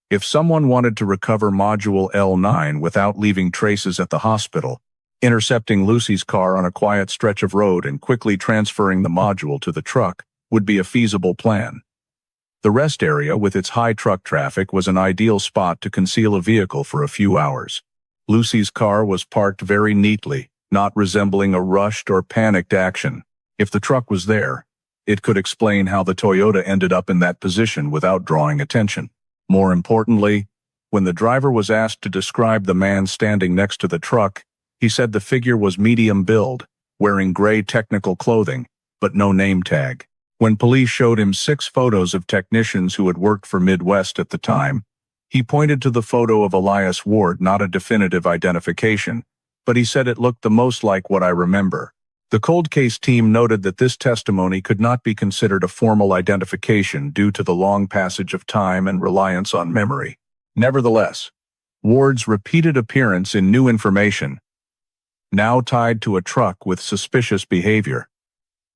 If someone wanted to recover Module L9 without leaving traces at the hospital, intercepting Lucy's car on a quiet stretch of road and quickly transferring the module to the truck would be a feasible plan. The rest area with its high truck traffic was an ideal spot to conceal a vehicle for a few hours. Lucy's car was parked very neatly, not resembling a rushed or panicked action. If the truck was there, it could explain how the Toyota ended up in that position without drawing attention. More importantly, when the driver was asked to describe the man standing next to the truck, he said the figure was medium build, wearing gray technical clothing, but no name tag. When police showed him 6 photos of technicians who had worked for Midwest at the time, he pointed to the photo of Elias Ward, not a definitive identification, but he said it looked the most like what I remember. The cold case team noted that this testimony could not be considered a formal identification due to the long passage of time and reliance on memory. Nevertheless, Ward's repeated appearance in new information, now tied to a truck with suspicious behavior,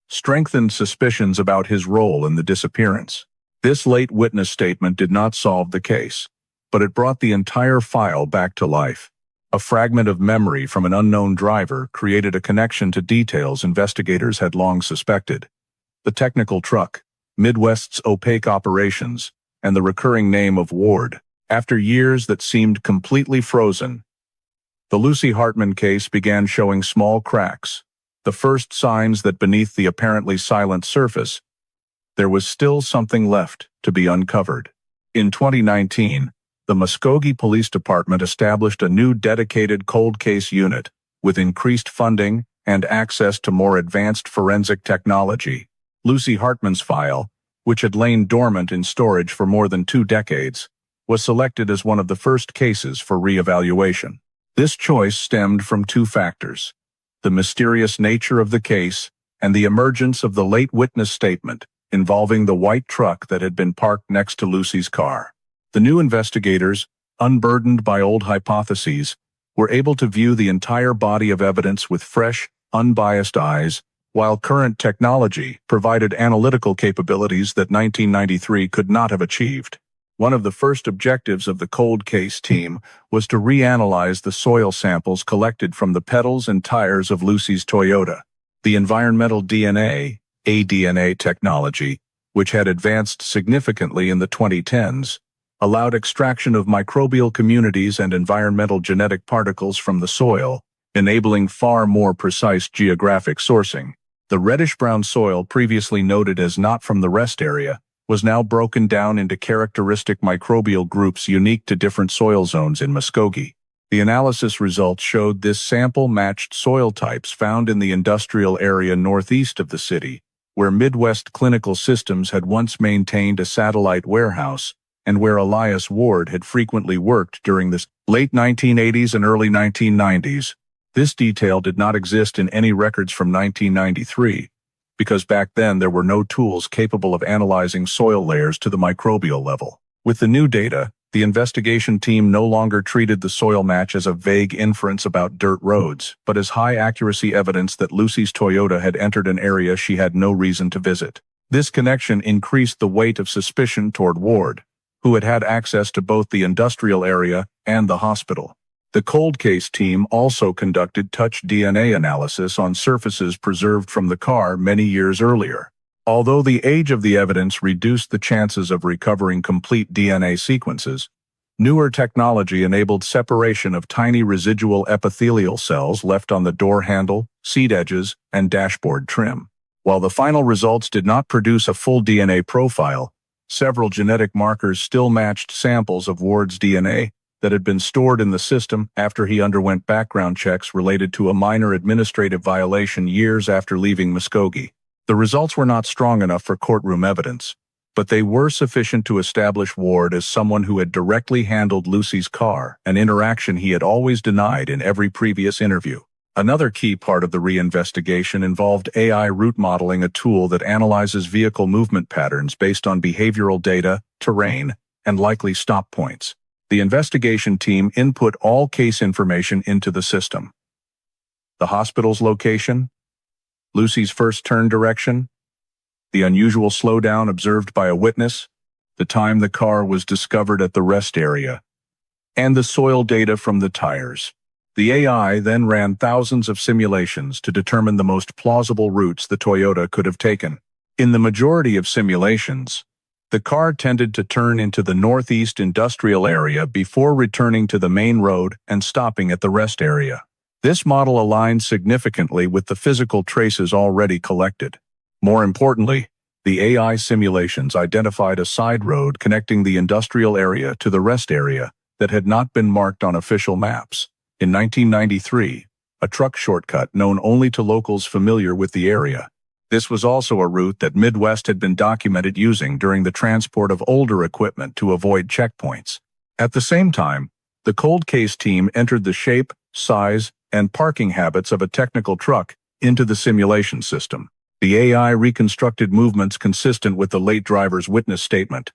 strengthened suspicions about his role in the disappearance. This late witness statement did not solve the case, but it brought the entire file back to life. A fragment of memory from an unknown driver created a connection to details investigators had long suspected. The technical truck, Midwest's opaque operations, and the recurring name of Ward. After years that seemed completely frozen, the Lucy Hartman case began showing small cracks, the first signs that beneath the apparently silent surface, there was still something left to be uncovered. In 2019, the Muskogee Police Department established a new dedicated cold case unit with increased funding and access to more advanced forensic technology. Lucy Hartman's file, which had lain dormant in storage for more than 2 decades, was selected as one of the first cases for re-evaluation. This choice stemmed from 2 factors: the mysterious nature of the case and the emergence of the late witness statement involving the white truck that had been parked next to Lucy's car. The new investigators, unburdened by old hypotheses, were able to view the entire body of evidence with fresh, unbiased eyes, while current technology provided analytical capabilities that 1993 could not have achieved. One of the first objectives of the cold case team was to reanalyze the soil samples collected from the pedals and tires of Lucy's Toyota. The environmental DNA, aDNA technology, which had advanced significantly in the 2010s, allowed extraction of microbial communities and environmental genetic particles from the soil, enabling far more precise geographic sourcing. The reddish-brown soil previously noted as not from the rest area was now broken down into characteristic microbial groups unique to different soil zones in Muskogee. The analysis results showed this sample matched soil types found in the industrial area northeast of the city, where Midwest Clinical Systems had once maintained a satellite warehouse, and where Elias Ward had frequently worked during the late 1980s and early 1990s. This detail did not exist in any records from 1993, because back then there were no tools capable of analyzing soil layers to the microbial level. With the new data, the investigation team no longer treated the soil match as a vague inference about dirt roads, but as high-accuracy evidence that Lucy's Toyota had entered an area she had no reason to visit. This connection increased the weight of suspicion toward Ward, who had had access to both the industrial area and the hospital. The cold case team also conducted touch DNA analysis on surfaces preserved from the car many years earlier. Although the age of the evidence reduced the chances of recovering complete DNA sequences, newer technology enabled separation of tiny residual epithelial cells left on the door handle, seat edges, and dashboard trim. While the final results did not produce a full DNA profile, several genetic markers still matched samples of Ward's DNA that had been stored in the system after he underwent background checks related to a minor administrative violation years after leaving Muskogee. The results were not strong enough for courtroom evidence, but they were sufficient to establish Ward as someone who had directly handled Lucy's car, an interaction he had always denied in every previous interview. Another key part of the reinvestigation involved AI route modeling, a tool that analyzes vehicle movement patterns based on behavioral data, terrain, and likely stop points. The investigation team input all case information into the system. The hospital's location, Lucy's first turn direction, the unusual slowdown observed by a witness, the time the car was discovered at the rest area, and the soil data from the tires. The AI then ran thousands of simulations to determine the most plausible routes the Toyota could have taken. In the majority of simulations, the car tended to turn into the northeast industrial area before returning to the main road and stopping at the rest area. This model aligned significantly with the physical traces already collected. More importantly, the AI simulations identified a side road connecting the industrial area to the rest area that had not been marked on official maps. In 1993, a truck shortcut known only to locals familiar with the area. This was also a route that Midwest had been documented using during the transport of older equipment to avoid checkpoints. At the same time, the cold case team entered the shape, size, and parking habits of a technical truck into the simulation system. The AI reconstructed movements consistent with the late driver's witness statement.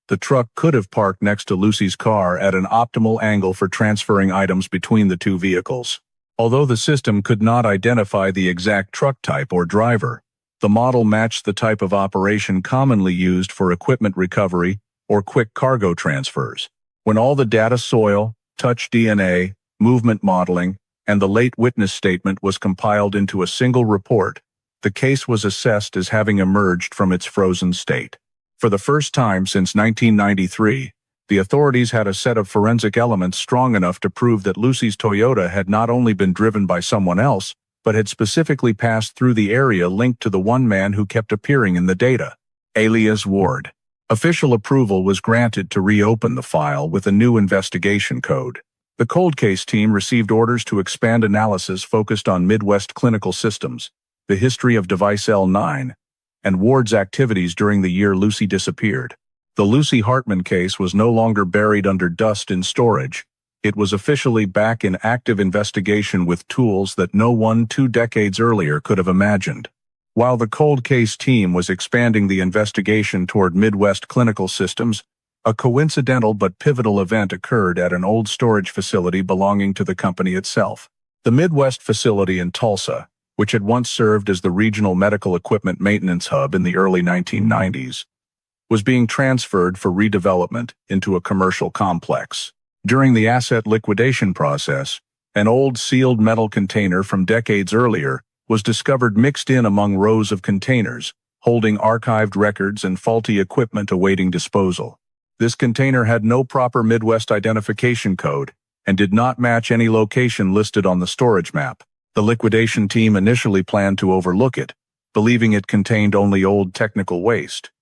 The truck could have parked next to Lucy's car at an optimal angle for transferring items between the two vehicles. Although the system could not identify the exact truck type or driver, the model matched the type of operation commonly used for equipment recovery or quick cargo transfers. When all the data, soil, touch DNA, movement modeling, and the late witness statement was compiled into a single report, the case was assessed as having emerged from its frozen state. For the first time since 1993, the authorities had a set of forensic elements strong enough to prove that Lucy's Toyota had not only been driven by someone else, but had specifically passed through the area linked to the one man who kept appearing in the data, alias Ward. Official approval was granted to reopen the file with a new investigation code. The cold case team received orders to expand analysis focused on Midwest clinical systems, the history of device L9, and Ward's activities during the year Lucy disappeared. The Lucy Hartman case was no longer buried under dust in storage. It was officially back in active investigation with tools that no one 2 decades earlier could have imagined. While the cold case team was expanding the investigation toward Midwest clinical systems, a coincidental but pivotal event occurred at an old storage facility belonging to the company itself. The Midwest facility in Tulsa, which had once served as the regional medical equipment maintenance hub in the early 1990s, was being transferred for redevelopment into a commercial complex. During the asset liquidation process, an old sealed metal container from decades earlier was discovered mixed in among rows of containers, holding archived records and faulty equipment awaiting disposal. This container had no proper Midwest identification code and did not match any location listed on the storage map. The liquidation team initially planned to overlook it, believing it contained only old technical waste.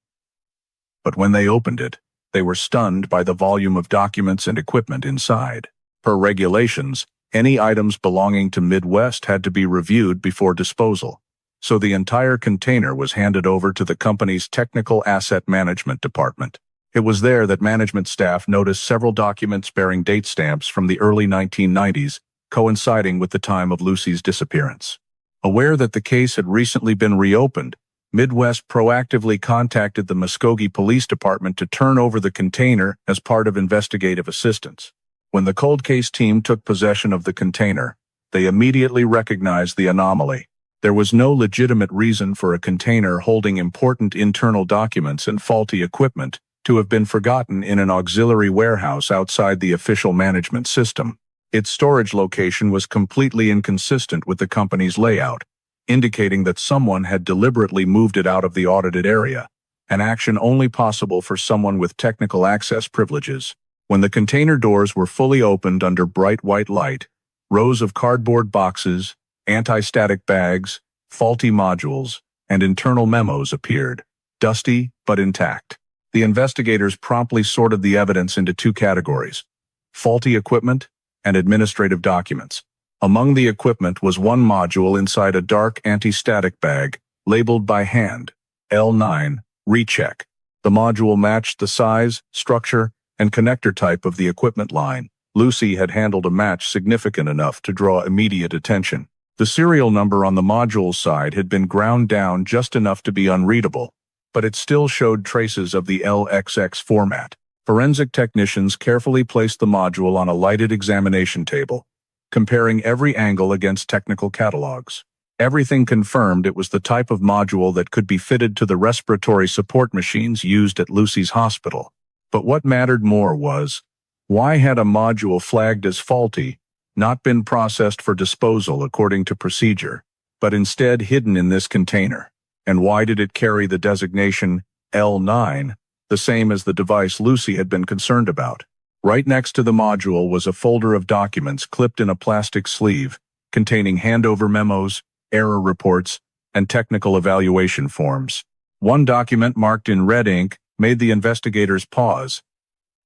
But when they opened it, they were stunned by the volume of documents and equipment inside. Per regulations, any items belonging to Midwest had to be reviewed before disposal, so the entire container was handed over to the company's technical asset management department. It was there that management staff noticed several documents bearing date stamps from the early 1990s, coinciding with the time of Lucy's disappearance. Aware that the case had recently been reopened, Midwest proactively contacted the Muskogee Police Department to turn over the container as part of investigative assistance. When the cold case team took possession of the container, they immediately recognized the anomaly. There was no legitimate reason for a container holding important internal documents and faulty equipment to have been forgotten in an auxiliary warehouse outside the official management system. Its storage location was completely inconsistent with the company's layout, indicating that someone had deliberately moved it out of the audited area, an action only possible for someone with technical access privileges. When the container doors were fully opened under bright white light, rows of cardboard boxes, anti-static bags, faulty modules, and internal memos appeared, dusty but intact. The investigators promptly sorted the evidence into 2 categories: faulty equipment and administrative documents. Among the equipment was one module inside a dark anti-static bag, labeled by hand, L9, Recheck. The module matched the size, structure, and connector type of the equipment line. Lucy had handled a match significant enough to draw immediate attention. The serial number on the module's side had been ground down just enough to be unreadable, but it still showed traces of the LXX format. Forensic technicians carefully placed the module on a lighted examination table, comparing every angle against technical catalogs. Everything confirmed it was the type of module that could be fitted to the respiratory support machines used at Lucy's hospital. But what mattered more was, why had a module flagged as faulty not been processed for disposal according to procedure, but instead hidden in this container? And why did it carry the designation L9, the same as the device Lucy had been concerned about? Right next to the module was a folder of documents clipped in a plastic sleeve, containing handover memos, error reports, and technical evaluation forms. One document marked in red ink made the investigators pause.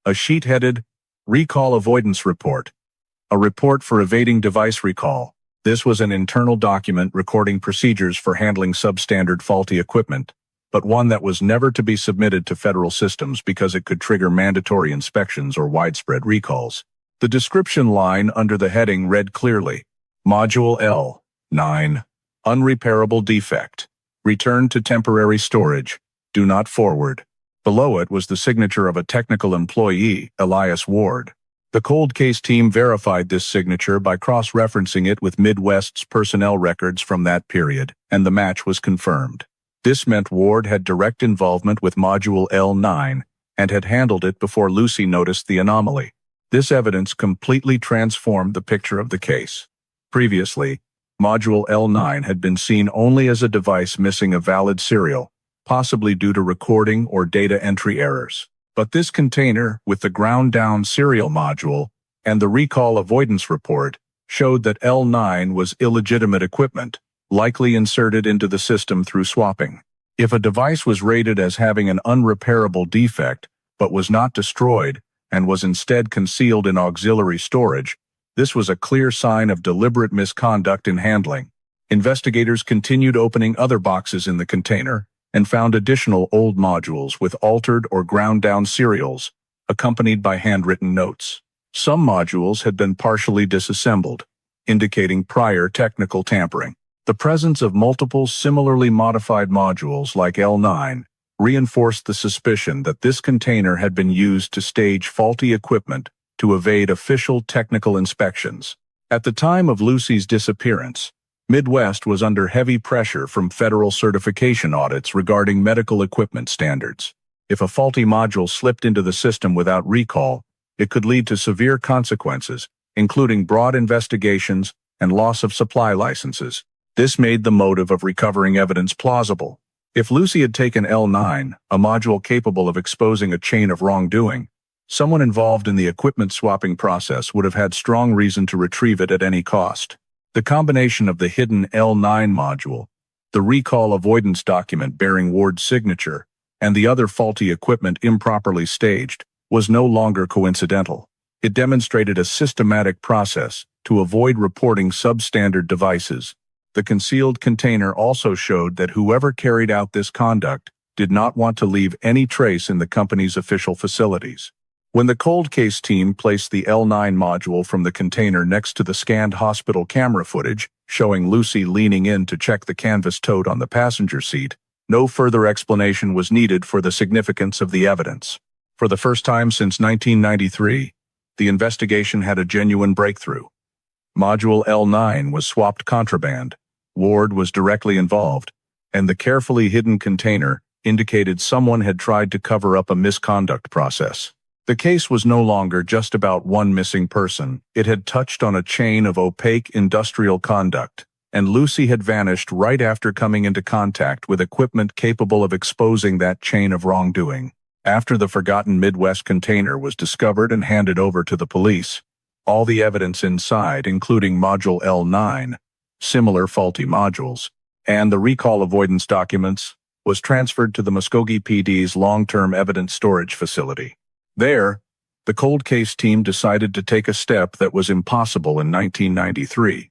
A sheet headed, Recall Avoidance Report. A report for evading device recall. This was an internal document recording procedures for handling substandard faulty equipment, but one that was never to be submitted to federal systems because it could trigger mandatory inspections or widespread recalls. The description line under the heading read clearly, Module L9, Unrepairable Defect. Return to temporary storage. Do not forward. Below it was the signature of a technical employee, Elias Ward. The cold case team verified this signature by cross-referencing it with Midwest's personnel records from that period, and the match was confirmed. This meant Ward had direct involvement with Module L9 and had handled it before Lucy noticed the anomaly. This evidence completely transformed the picture of the case. Previously, Module L9 had been seen only as a device missing a valid serial, possibly due to recording or data entry errors. But this container, with the ground-down serial module and the recall avoidance report, showed that L9 was illegitimate equipment, likely inserted into the system through swapping. If a device was rated as having an unrepairable defect, but was not destroyed, and was instead concealed in auxiliary storage, this was a clear sign of deliberate misconduct in handling. Investigators continued opening other boxes in the container, and found additional old modules with altered or ground-down serials, accompanied by handwritten notes. Some modules had been partially disassembled, indicating prior technical tampering. The presence of multiple similarly modified modules like L9 reinforced the suspicion that this container had been used to stage faulty equipment to evade official technical inspections. At the time of Lucy's disappearance, Midwest was under heavy pressure from federal certification audits regarding medical equipment standards. If a faulty module slipped into the system without recall, it could lead to severe consequences, including broad investigations and loss of supply licenses. This made the motive of recovering evidence plausible. If Lucy had taken L9, a module capable of exposing a chain of wrongdoing, someone involved in the equipment swapping process would have had strong reason to retrieve it at any cost. The combination of the hidden L9 module, the recall avoidance document bearing Ward's signature, and the other faulty equipment improperly staged was no longer coincidental. It demonstrated a systematic process to avoid reporting substandard devices. The concealed container also showed that whoever carried out this conduct did not want to leave any trace in the company's official facilities. When the cold case team placed the L9 module from the container next to the scanned hospital camera footage, showing Lucy leaning in to check the canvas tote on the passenger seat, no further explanation was needed for the significance of the evidence. For the first time since 1993, the investigation had a genuine breakthrough. Module L9 was swapped contraband, Ward was directly involved, and the carefully hidden container indicated someone had tried to cover up a misconduct process. The case was no longer just about one missing person. It had touched on a chain of opaque industrial conduct, and Lucy had vanished right after coming into contact with equipment capable of exposing that chain of wrongdoing. After the forgotten Midwest container was discovered and handed over to the police, all the evidence inside, including Module L9, similar faulty modules, and the recall avoidance documents, was transferred to the Muskogee PD's long-term evidence storage facility. There, the cold case team decided to take a step that was impossible in 1993.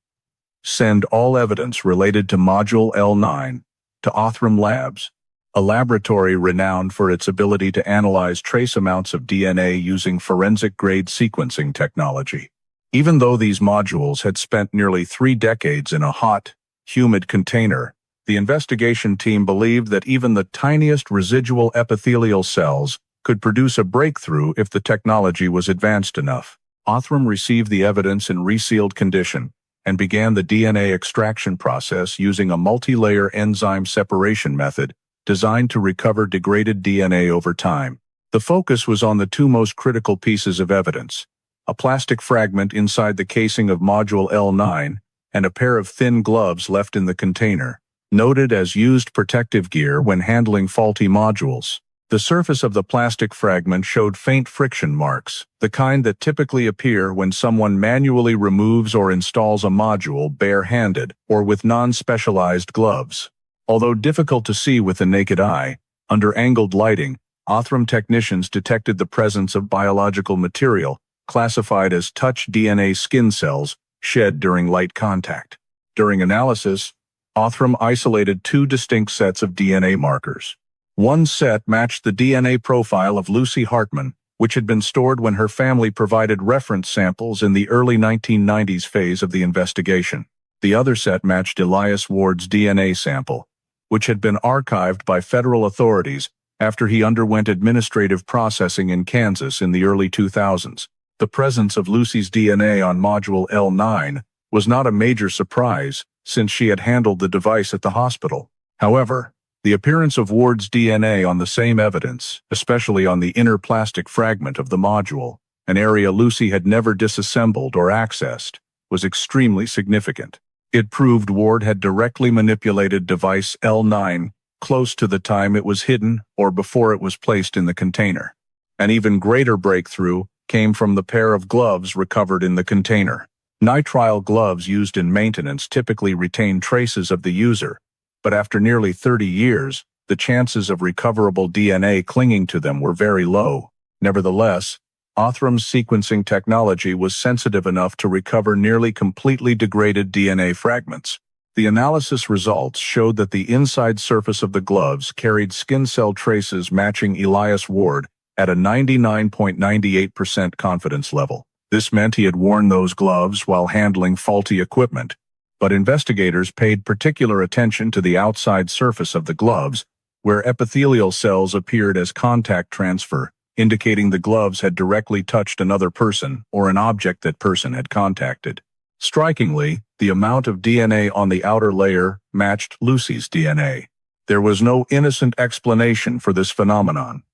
Send all evidence related to Module L9 to Othram Labs, a laboratory renowned for its ability to analyze trace amounts of DNA using forensic-grade sequencing technology. Even though these modules had spent nearly 3 decades in a hot, humid container, the investigation team believed that even the tiniest residual epithelial cells could produce a breakthrough if the technology was advanced enough. Othram received the evidence in resealed condition and began the DNA extraction process using a multi-layer enzyme separation method designed to recover degraded DNA over time. The focus was on the two most critical pieces of evidence: a plastic fragment inside the casing of Module L9 and a pair of thin gloves left in the container, noted as used protective gear when handling faulty modules. The surface of the plastic fragment showed faint friction marks, the kind that typically appear when someone manually removes or installs a module bare-handed or with non-specialized gloves. Although difficult to see with the naked eye, under angled lighting, Othram technicians detected the presence of biological material, classified as touch DNA skin cells, shed during light contact. During analysis, Othram isolated two distinct sets of DNA markers. One set matched the DNA profile of Lucy Hartman, which had been stored when her family provided reference samples in the early 1990s phase of the investigation. The other set matched Elias Ward's DNA sample, which had been archived by federal authorities after he underwent administrative processing in Kansas in the early 2000s. The presence of Lucy's DNA on Module L9 was not a major surprise, since she had handled the device at the hospital. However, the appearance of Ward's DNA on the same evidence, especially on the inner plastic fragment of the module, an area Lucy had never disassembled or accessed, was extremely significant. It proved Ward had directly manipulated device L9 close to the time it was hidden or before it was placed in the container. An even greater breakthrough came from the pair of gloves recovered in the container. Nitrile gloves used in maintenance typically retain traces of the user, but after nearly 30 years, the chances of recoverable DNA clinging to them were very low. Nevertheless, Othram's sequencing technology was sensitive enough to recover nearly completely degraded DNA fragments. The analysis results showed that the inside surface of the gloves carried skin cell traces matching Elias Ward at a 99.98% confidence level. This meant he had worn those gloves while handling faulty equipment, but investigators paid particular attention to the outside surface of the gloves, where epithelial cells appeared as contact transfer, indicating the gloves had directly touched another person or an object that person had contacted. Strikingly, the amount of DNA on the outer layer matched Lucy's DNA. There was no innocent explanation for this phenomenon.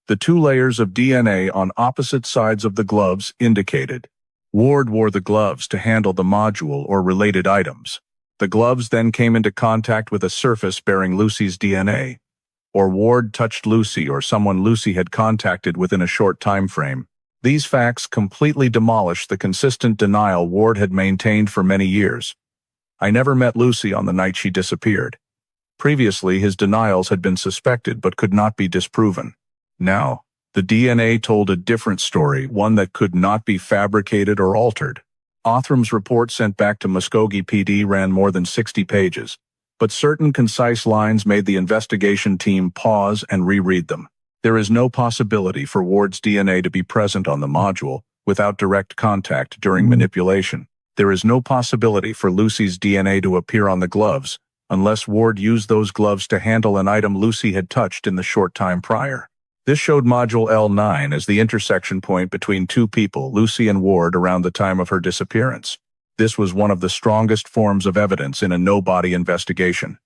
The two layers of DNA on opposite sides of the gloves indicated Ward wore the gloves to handle the module or related items. The gloves then came into contact with a surface bearing Lucy's DNA, or Ward touched Lucy or someone Lucy had contacted within a short time frame. These facts completely demolished the consistent denial Ward had maintained for many years. "I never met Lucy on the night she disappeared." Previously, his denials had been suspected but could not be disproven. Now, the DNA told a different story, one that could not be fabricated or altered. Othram's report sent back to Muskogee PD ran more than 60 pages, but certain concise lines made the investigation team pause and reread them. There is no possibility for Ward's DNA to be present on the module without direct contact during manipulation. There is no possibility for Lucy's DNA to appear on the gloves unless Ward used those gloves to handle an item Lucy had touched in the short time prior. This showed Module L9 as the intersection point between two people, Lucy and Ward, around the time of her disappearance. This was one of the strongest forms of evidence in a no-body investigation.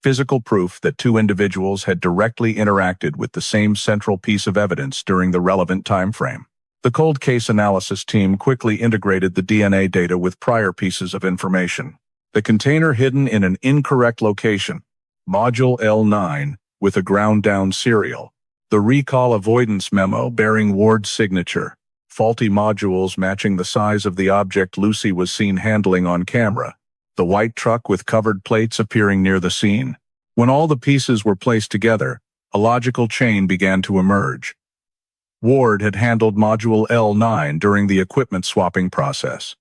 Physical proof that two individuals had directly interacted with the same central piece of evidence during the relevant time frame. The cold case analysis team quickly integrated the DNA data with prior pieces of information. The container hidden in an incorrect location, Module L9, with a ground-down serial. The recall avoidance memo bearing Ward's signature. Faulty modules matching the size of the object Lucy was seen handling on camera. The white truck with covered plates appearing near the scene. When all the pieces were placed together, a logical chain began to emerge. Ward had handled Module L9 during the equipment swapping process.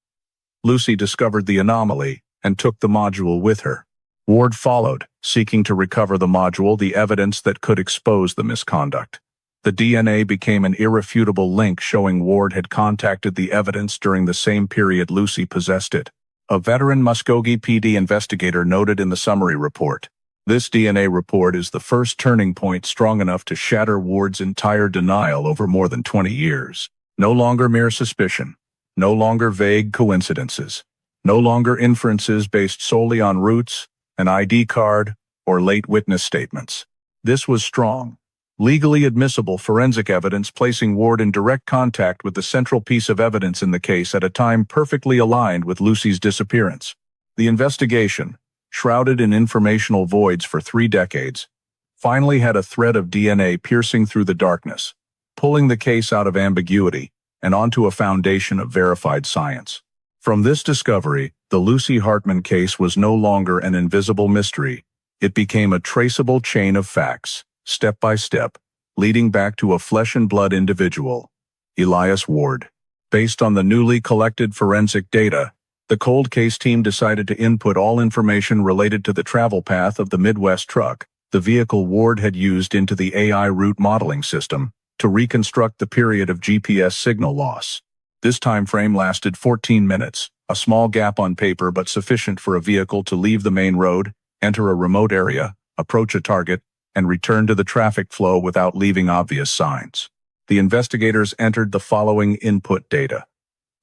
Lucy discovered the anomaly and took the module with her. Ward followed, seeking to recover the module, the evidence that could expose the misconduct. The DNA became an irrefutable link showing Ward had contacted the evidence during the same period Lucy possessed it. A veteran Muskogee PD investigator noted in the summary report, This DNA report is the first turning point strong enough to shatter Ward's entire denial over more than 20 years. No longer mere suspicion. No longer vague coincidences. No longer inferences based solely on roots, an ID card, or late witness statements. This was strong, legally admissible forensic evidence placing Ward in direct contact with the central piece of evidence in the case at a time perfectly aligned with Lucy's disappearance. The investigation, shrouded in informational voids for 3 decades, finally had a thread of DNA piercing through the darkness, pulling the case out of ambiguity and onto a foundation of verified science. From this discovery, the Lucy Hartman case was no longer an invisible mystery. It became a traceable chain of facts, step by step, leading back to a flesh-and-blood individual, Elias Ward. Based on the newly collected forensic data, the cold case team decided to input all information related to the travel path of the Midwest truck, the vehicle Ward had used, into the AI route modeling system to reconstruct the period of GPS signal loss. This time frame lasted 14 minutes, a small gap on paper but sufficient for a vehicle to leave the main road, enter a remote area, approach a target, and return to the traffic flow without leaving obvious signs. The investigators entered the following input data: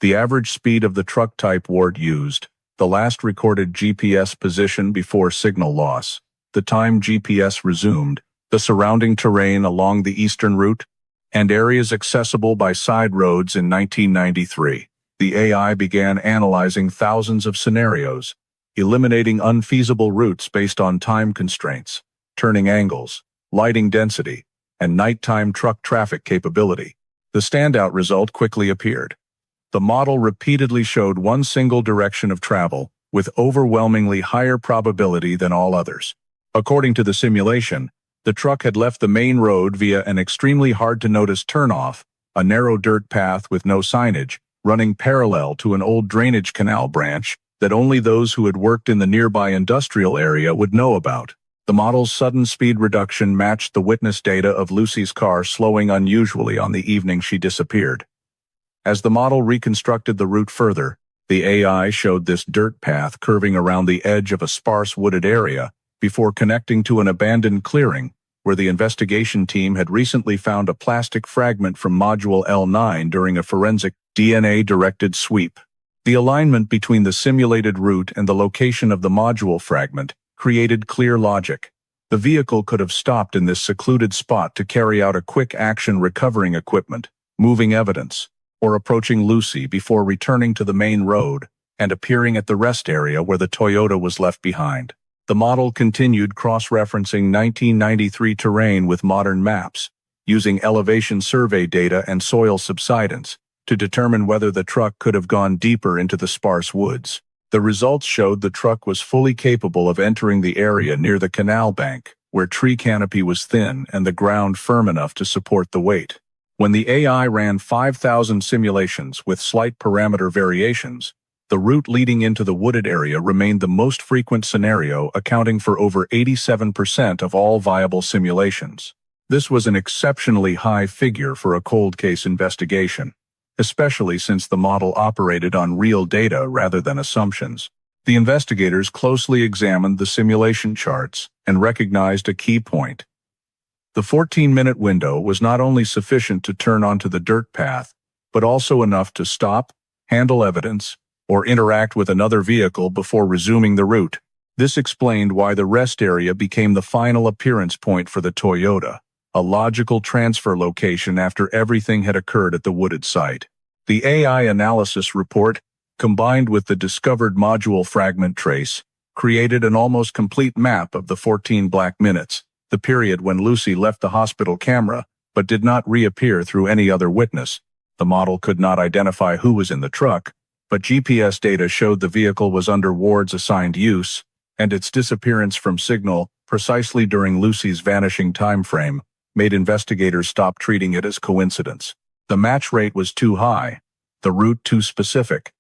the average speed of the truck type Ward used, the last recorded GPS position before signal loss, the time GPS resumed, the surrounding terrain along the eastern route, and areas accessible by side roads in 1993. The AI began analyzing thousands of scenarios, eliminating unfeasible routes based on time constraints, turning angles, lighting density, and nighttime truck traffic capability. The standout result quickly appeared. The model repeatedly showed one single direction of travel, with overwhelmingly higher probability than all others. According to the simulation, the truck had left the main road via an extremely hard-to-notice turnoff, a narrow dirt path with no signage, running parallel to an old drainage canal branch that only those who had worked in the nearby industrial area would know about. The model's sudden speed reduction matched the witness data of Lucy's car slowing unusually on the evening she disappeared. As the model reconstructed the route further, the AI showed this dirt path curving around the edge of a sparse wooded area before connecting to an abandoned clearing where the investigation team had recently found a plastic fragment from Module L9 during a forensic DNA-directed sweep. The alignment between the simulated route and the location of the module fragment created clear logic. The vehicle could have stopped in this secluded spot to carry out a quick-action recovering equipment, moving evidence, or approaching Lucy before returning to the main road and appearing at the rest area where the Toyota was left behind. The model continued cross-referencing 1993 terrain with modern maps, using elevation survey data and soil subsidence to determine whether the truck could have gone deeper into the sparse woods. The results showed the truck was fully capable of entering the area near the canal bank, where tree canopy was thin and the ground firm enough to support the weight. When the AI ran 5,000 simulations with slight parameter variations, the route leading into the wooded area remained the most frequent scenario, accounting for over 87% of all viable simulations. This was an exceptionally high figure for a cold case investigation, especially since the model operated on real data rather than assumptions. The investigators closely examined the simulation charts and recognized a key point. The 14-minute window was not only sufficient to turn onto the dirt path, but also enough to stop, handle evidence, or interact with another vehicle before resuming the route. This explained why the rest area became the final appearance point for the Toyota, a logical transfer location after everything had occurred at the wooded site. The AI analysis report, combined with the discovered module fragment trace, created an almost complete map of the 14 black minutes, the period when Lucy left the hospital camera but did not reappear through any other witness. The model could not identify who was in the truck, but GPS data showed the vehicle was under Ward's assigned use, and its disappearance from signal precisely during Lucy's vanishing time frame made investigators stop treating it as coincidence. The match rate was too high, the route too specific,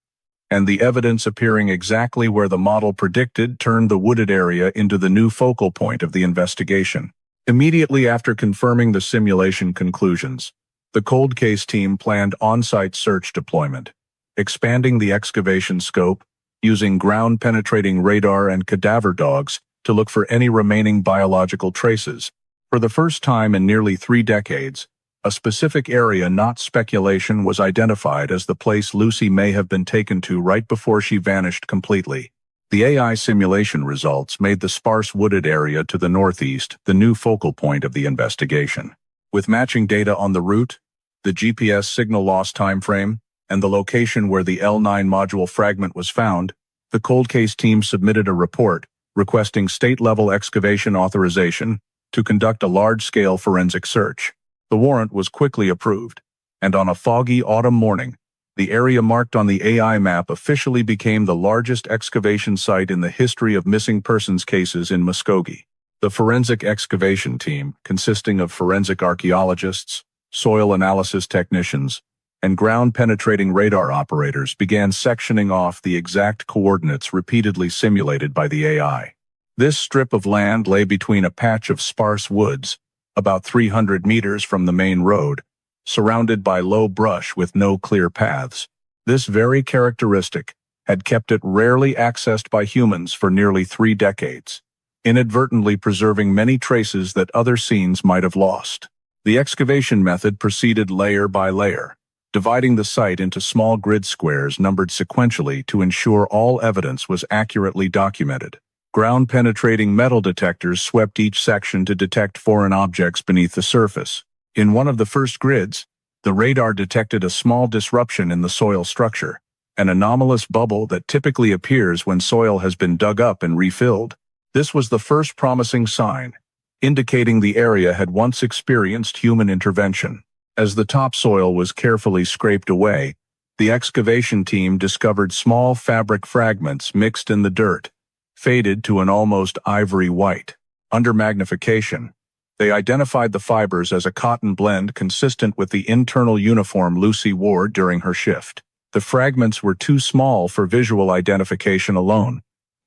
and the evidence appearing exactly where the model predicted turned the wooded area into the new focal point of the investigation. Immediately after confirming the simulation conclusions, the cold case team planned on-site search deployment, expanding the excavation scope, using ground-penetrating radar and cadaver dogs to look for any remaining biological traces. For the first time in nearly 3 decades, a specific area, not speculation, was identified as the place Lucy may have been taken to right before she vanished completely. The AI simulation results made the sparse wooded area to the northeast the new focal point of the investigation. With matching data on the route, the GPS signal loss timeframe, and the location where the L9 module fragment was found, the cold case team submitted a report requesting state-level excavation authorization to conduct a large-scale forensic search. The warrant was quickly approved, and on a foggy autumn morning, the area marked on the AI map officially became the largest excavation site in the history of missing persons cases in Muskogee. The forensic excavation team, consisting of forensic archaeologists, soil analysis technicians, and ground-penetrating radar operators, began sectioning off the exact coordinates repeatedly simulated by the AI. This strip of land lay between a patch of sparse woods, about 300 meters from the main road, surrounded by low brush with no clear paths. This very characteristic had kept it rarely accessed by humans for nearly 3 decades, inadvertently preserving many traces that other scenes might have lost. The excavation method proceeded layer by layer, dividing the site into small grid squares numbered sequentially to ensure all evidence was accurately documented. Ground-penetrating metal detectors swept each section to detect foreign objects beneath the surface. In one of the first grids, the radar detected a small disruption in the soil structure, an anomalous bubble that typically appears when soil has been dug up and refilled. This was the first promising sign, indicating the area had once experienced human intervention. As the topsoil was carefully scraped away, the excavation team discovered small fabric fragments mixed in the dirt, faded to an almost ivory white. Under magnification, they identified the fibers as a cotton blend consistent with the internal uniform Lucy wore during her shift. The fragments were too small for visual identification alone,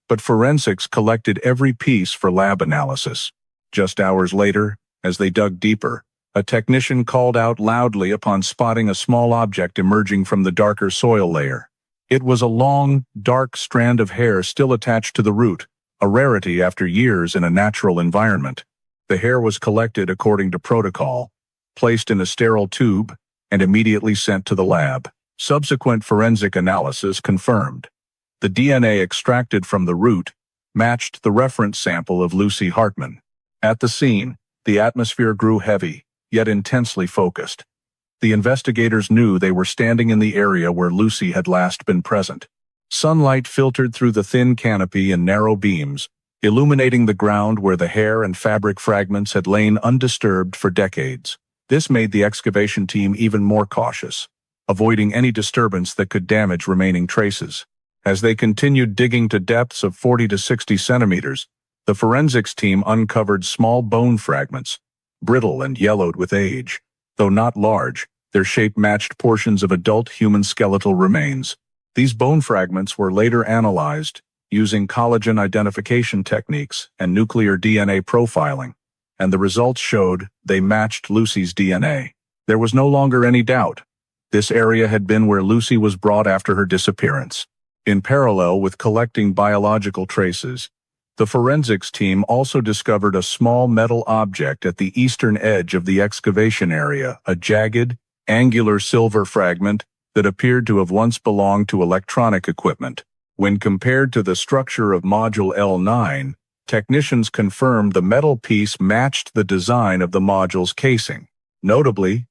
but forensics collected every piece for lab analysis. Just hours later, as they dug deeper, a technician called out loudly upon spotting a small object emerging from the darker soil layer. It was a long, dark strand of hair still attached to the root, a rarity after years in a natural environment. The hair was collected according to protocol, placed in a sterile tube, and immediately sent to the lab. Subsequent forensic analysis confirmed the DNA extracted from the root matched the reference sample of Lucy Hartman. At the scene, the atmosphere grew heavy, yet intensely focused. The investigators knew they were standing in the area where Lucy had last been present. Sunlight filtered through the thin canopy in narrow beams, illuminating the ground where the hair and fabric fragments had lain undisturbed for decades. This made the excavation team even more cautious, avoiding any disturbance that could damage remaining traces. As they continued digging to depths of 40 to 60 centimeters, the forensics team uncovered small bone fragments, brittle and yellowed with age. Though not large, their shape matched portions of adult human skeletal remains. These bone fragments were later analyzed using collagen identification techniques and nuclear DNA profiling, and the results showed they matched Lucy's DNA. There was no longer any doubt. This area had been where Lucy was brought after her disappearance. In parallel with collecting biological traces, the forensics team also discovered a small metal object at the eastern edge of the excavation area, a jagged, angular silver fragment that appeared to have once belonged to electronic equipment. When compared to the structure of Module L9, technicians confirmed the metal piece matched the design of the module's casing. Notably,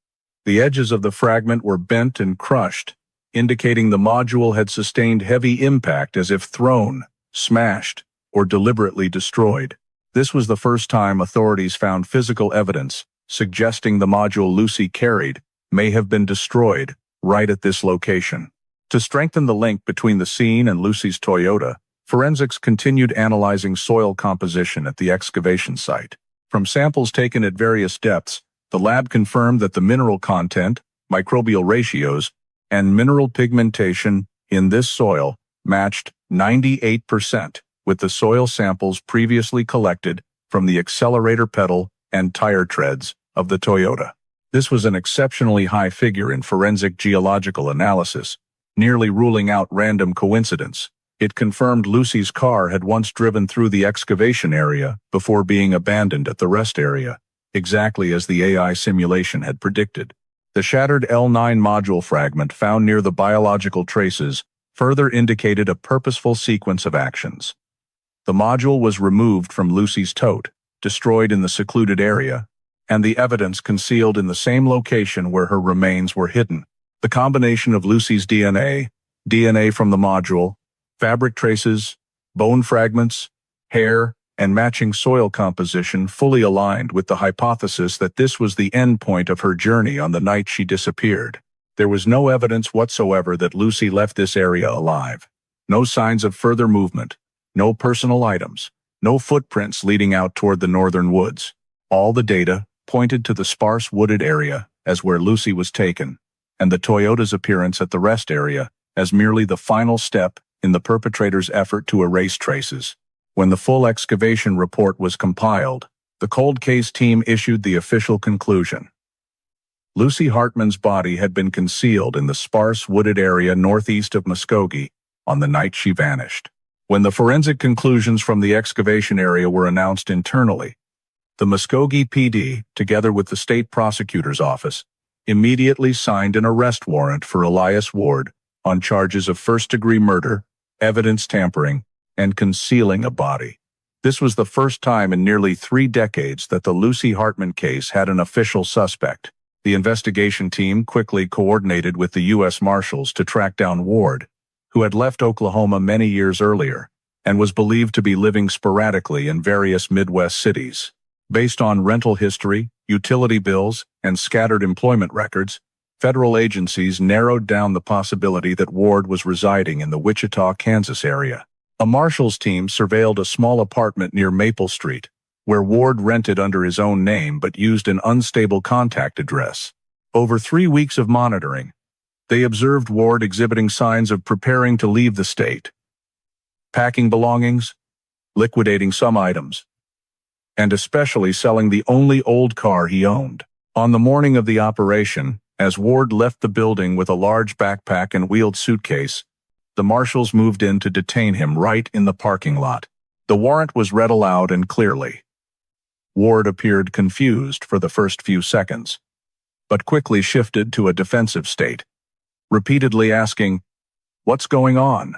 the edges of the fragment were bent and crushed, indicating the module had sustained heavy impact as if thrown, smashed, or deliberately destroyed. This was the first time authorities found physical evidence suggesting the module Lucy carried may have been destroyed right at this location. To strengthen the link between the scene and Lucy's Toyota, forensics continued analyzing soil composition at the excavation site. From samples taken at various depths, the lab confirmed that the mineral content, microbial ratios, and mineral pigmentation in this soil matched 98% with the soil samples previously collected from the accelerator pedal and tire treads of the Toyota. This was an exceptionally high figure in forensic geological analysis, nearly ruling out random coincidence. It confirmed Lucy's car had once driven through the excavation area before being abandoned at the rest area, exactly as the AI simulation had predicted. The shattered L9 module fragment found near the biological traces further indicated a purposeful sequence of actions. The module was removed from Lucy's tote, destroyed in the secluded area, and the evidence concealed in the same location where her remains were hidden. The combination of Lucy's DNA, DNA from the module, fabric traces, bone fragments, hair, and matching soil composition fully aligned with the hypothesis that this was the end point of her journey on the night she disappeared. There was no evidence whatsoever that Lucy left this area alive. No signs of further movement, no personal items, no footprints leading out toward the northern woods. All the data pointed to the sparse wooded area as where Lucy was taken, and the Toyota's appearance at the rest area as merely the final step in the perpetrator's effort to erase traces. When the full excavation report was compiled, the cold case team issued the official conclusion. Lucy Hartman's body had been concealed in the sparse wooded area northeast of Muskogee on the night she vanished. When the forensic conclusions from the excavation area were announced internally, the Muskogee PD, together with the state prosecutor's office, immediately signed an arrest warrant for Elias Ward on charges of first-degree murder, evidence tampering, and concealing a body. This was the first time in nearly 3 decades that the Lucy Hartman case had an official suspect. The investigation team quickly coordinated with the U.S. Marshals to track down Ward, who had left Oklahoma many years earlier and was believed to be living sporadically in various Midwest cities. Based on rental history, utility bills, and scattered employment records, federal agencies narrowed down the possibility that Ward was residing in the Wichita, Kansas area. A Marshals team surveilled a small apartment near Maple Street, where Ward rented under his own name but used an unstable contact address. Over 3 weeks of monitoring, they observed Ward exhibiting signs of preparing to leave the state, packing belongings, liquidating some items, and especially selling the only old car he owned. On the morning of the operation, as Ward left the building with a large backpack and wheeled suitcase, the marshals moved in to detain him right in the parking lot. The warrant was read aloud and clearly. Ward appeared confused for the first few seconds, but quickly shifted to a defensive state, repeatedly asking, "What's going on?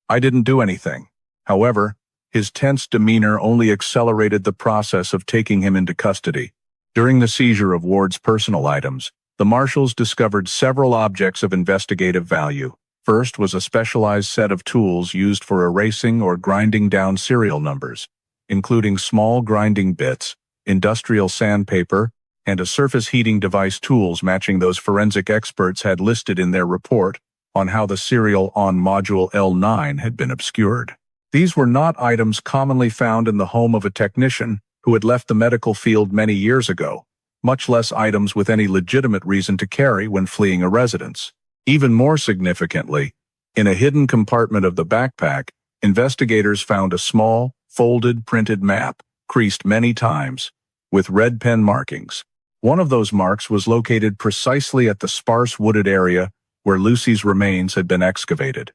I didn't do anything." However, his tense demeanor only accelerated the process of taking him into custody. During the seizure of Ward's personal items, the marshals discovered several objects of investigative value. First was a specialized set of tools used for erasing or grinding down serial numbers, including small grinding bits, industrial sandpaper, and a surface heating device, tools matching those forensic experts had listed in their report on how the serial on module L9 had been obscured. These were not items commonly found in the home of a technician who had left the medical field many years ago, much less items with any legitimate reason to carry when fleeing a residence. Even more significantly, in a hidden compartment of the backpack, investigators found a small, folded, printed map, creased many times, with red pen markings. One of those marks was located precisely at the sparse wooded area where Lucy's remains had been excavated.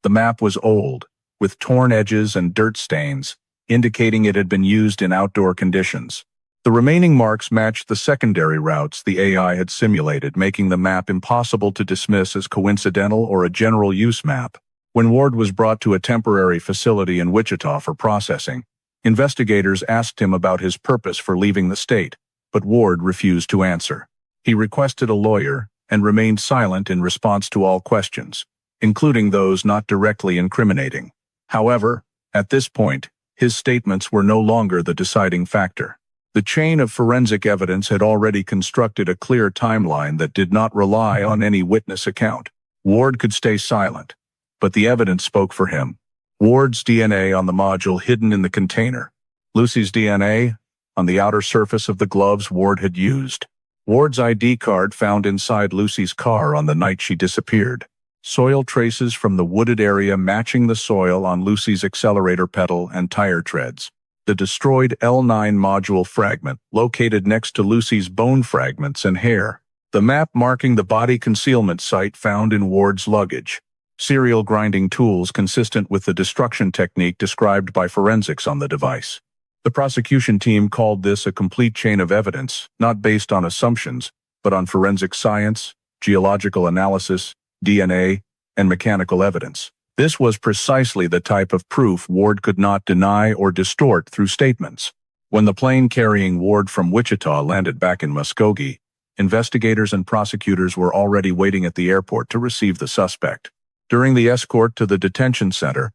The map was old, with torn edges and dirt stains, indicating it had been used in outdoor conditions. The remaining marks matched the secondary routes the AI had simulated, making the map impossible to dismiss as coincidental or a general-use map. When Ward was brought to a temporary facility in Wichita for processing, investigators asked him about his purpose for leaving the state, but Ward refused to answer. He requested a lawyer and remained silent in response to all questions, including those not directly incriminating. However, at this point, his statements were no longer the deciding factor. The chain of forensic evidence had already constructed a clear timeline that did not rely on any witness account. Ward could stay silent, but the evidence spoke for him. Ward's DNA on the module hidden in the container. Lucy's DNA on the outer surface of the gloves Ward had used. Ward's ID card found inside Lucy's car on the night she disappeared. Soil traces from the wooded area matching the soil on Lucy's accelerator pedal and tire treads. The destroyed L9 module fragment located next to Lucy's bone fragments and hair. The map marking the body concealment site found in Ward's luggage. serial grinding tools consistent with the destruction technique described by forensics on the device. The prosecution team called this a complete chain of evidence, not based on assumptions, but on forensic science, geological analysis, DNA, and mechanical evidence. This was precisely the type of proof Ward could not deny or distort through statements. When the plane carrying Ward from Wichita landed back in Muskogee, investigators and prosecutors were already waiting at the airport to receive the suspect. During the escort to the detention center,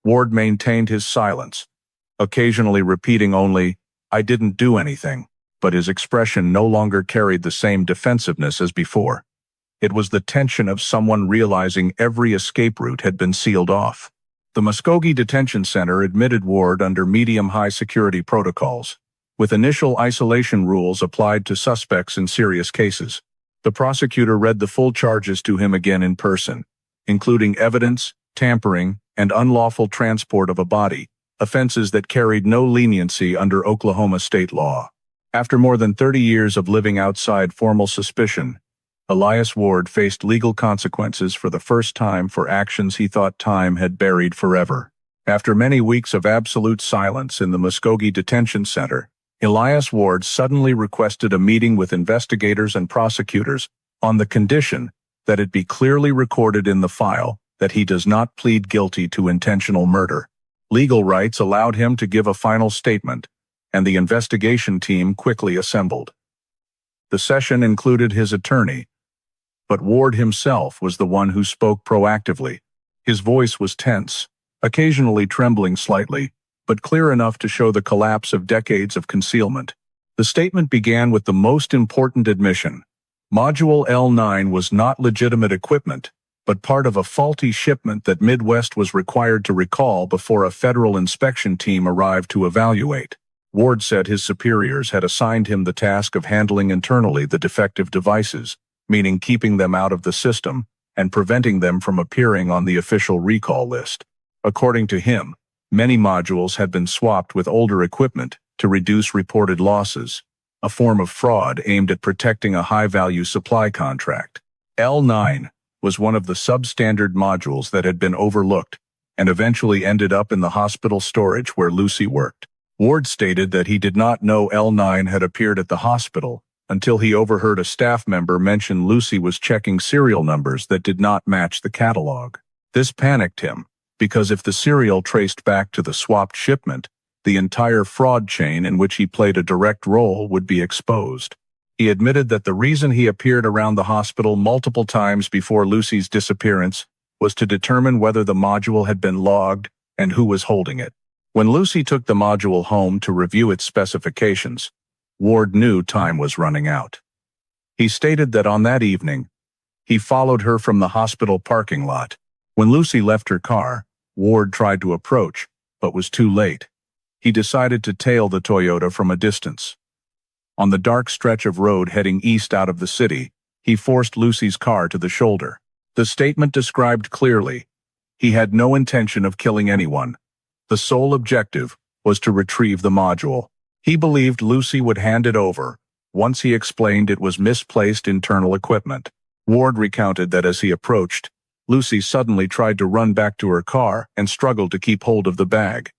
Ward maintained his silence, occasionally repeating only, "I didn't do anything," but his expression no longer carried the same defensiveness as before. It was the tension of someone realizing every escape route had been sealed off. The Muskogee Detention Center admitted Ward under medium-high security protocols, with initial isolation rules applied to suspects in serious cases. The prosecutor read the full charges to him again in person, including evidence, tampering, and unlawful transport of a body, offenses that carried no leniency under Oklahoma state law. After more than 30 years of living outside formal suspicion, Elias Ward faced legal consequences for the first time for actions he thought time had buried forever. After many weeks of absolute silence in the Muskogee Detention Center, Elias Ward suddenly requested a meeting with investigators and prosecutors on the condition that it be clearly recorded in the file that he does not plead guilty to intentional murder. Legal rights allowed him to give a final statement, and the investigation team quickly assembled. The session included his attorney, but Ward himself was the one who spoke proactively. His voice was tense, occasionally trembling slightly, but clear enough to show the collapse of decades of concealment. The statement began with the most important admission. Module L9 was not legitimate equipment, but part of a faulty shipment that Midwest was required to recall before a federal inspection team arrived to evaluate. Ward said his superiors had assigned him the task of handling internally the defective devices, meaning keeping them out of the system and preventing them from appearing on the official recall list. According to him, many modules had been swapped with older equipment to reduce reported losses, a form of fraud aimed at protecting a high-value supply contract. L9 was one of the substandard modules that had been overlooked and eventually ended up in the hospital storage where Lucy worked. Ward stated that he did not know L9 had appeared at the hospital until he overheard a staff member mention Lucy was checking serial numbers that did not match the catalog. This panicked him, because if the serial traced back to the swapped shipment, the entire fraud chain in which he played a direct role would be exposed. He admitted that the reason he appeared around the hospital multiple times before Lucy's disappearance was to determine whether the module had been logged and who was holding it. When Lucy took the module home to review its specifications, Ward knew time was running out. He stated that on that evening, he followed her from the hospital parking lot. When Lucy left her car, Ward tried to approach, but was too late. He decided to tail the Toyota from a distance. On the dark stretch of road heading east out of the city, he forced Lucy's car to the shoulder. The statement described clearly, he had no intention of killing anyone. The sole objective was to retrieve the module. He believed Lucy would hand it over once he explained it was misplaced internal equipment. Ward recounted that as he approached, Lucy suddenly tried to run back to her car and struggled to keep hold of the bag.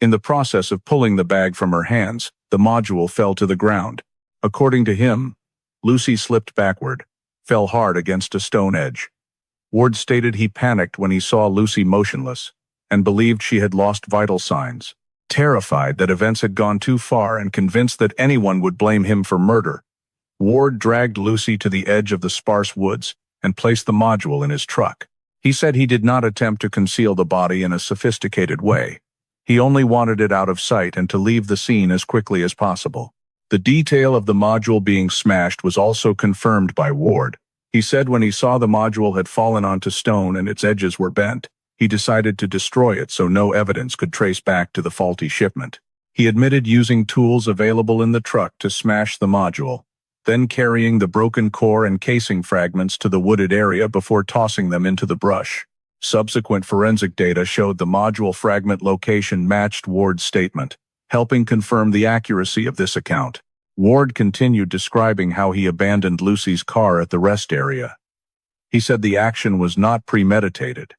In the process of pulling the bag from her hands, the module fell to the ground. According to him, Lucy slipped backward, fell hard against a stone edge. Ward stated he panicked when he saw Lucy motionless and believed she had lost vital signs. Terrified that events had gone too far and convinced that anyone would blame him for murder, Ward dragged Lucy to the edge of the sparse woods and placed the module in his truck. He said he did not attempt to conceal the body in a sophisticated way. He only wanted it out of sight and to leave the scene as quickly as possible. The detail of the module being smashed was also confirmed by Ward. He said when he saw the module had fallen onto stone and its edges were bent, he decided to destroy it so no evidence could trace back to the faulty shipment. He admitted using tools available in the truck to smash the module, then carrying the broken core and casing fragments to the wooded area before tossing them into the brush. Subsequent forensic data showed the module fragment location matched Ward's statement, helping confirm the accuracy of this account. Ward continued describing how he abandoned Lucy's car at the rest area. He said the action was not premeditated.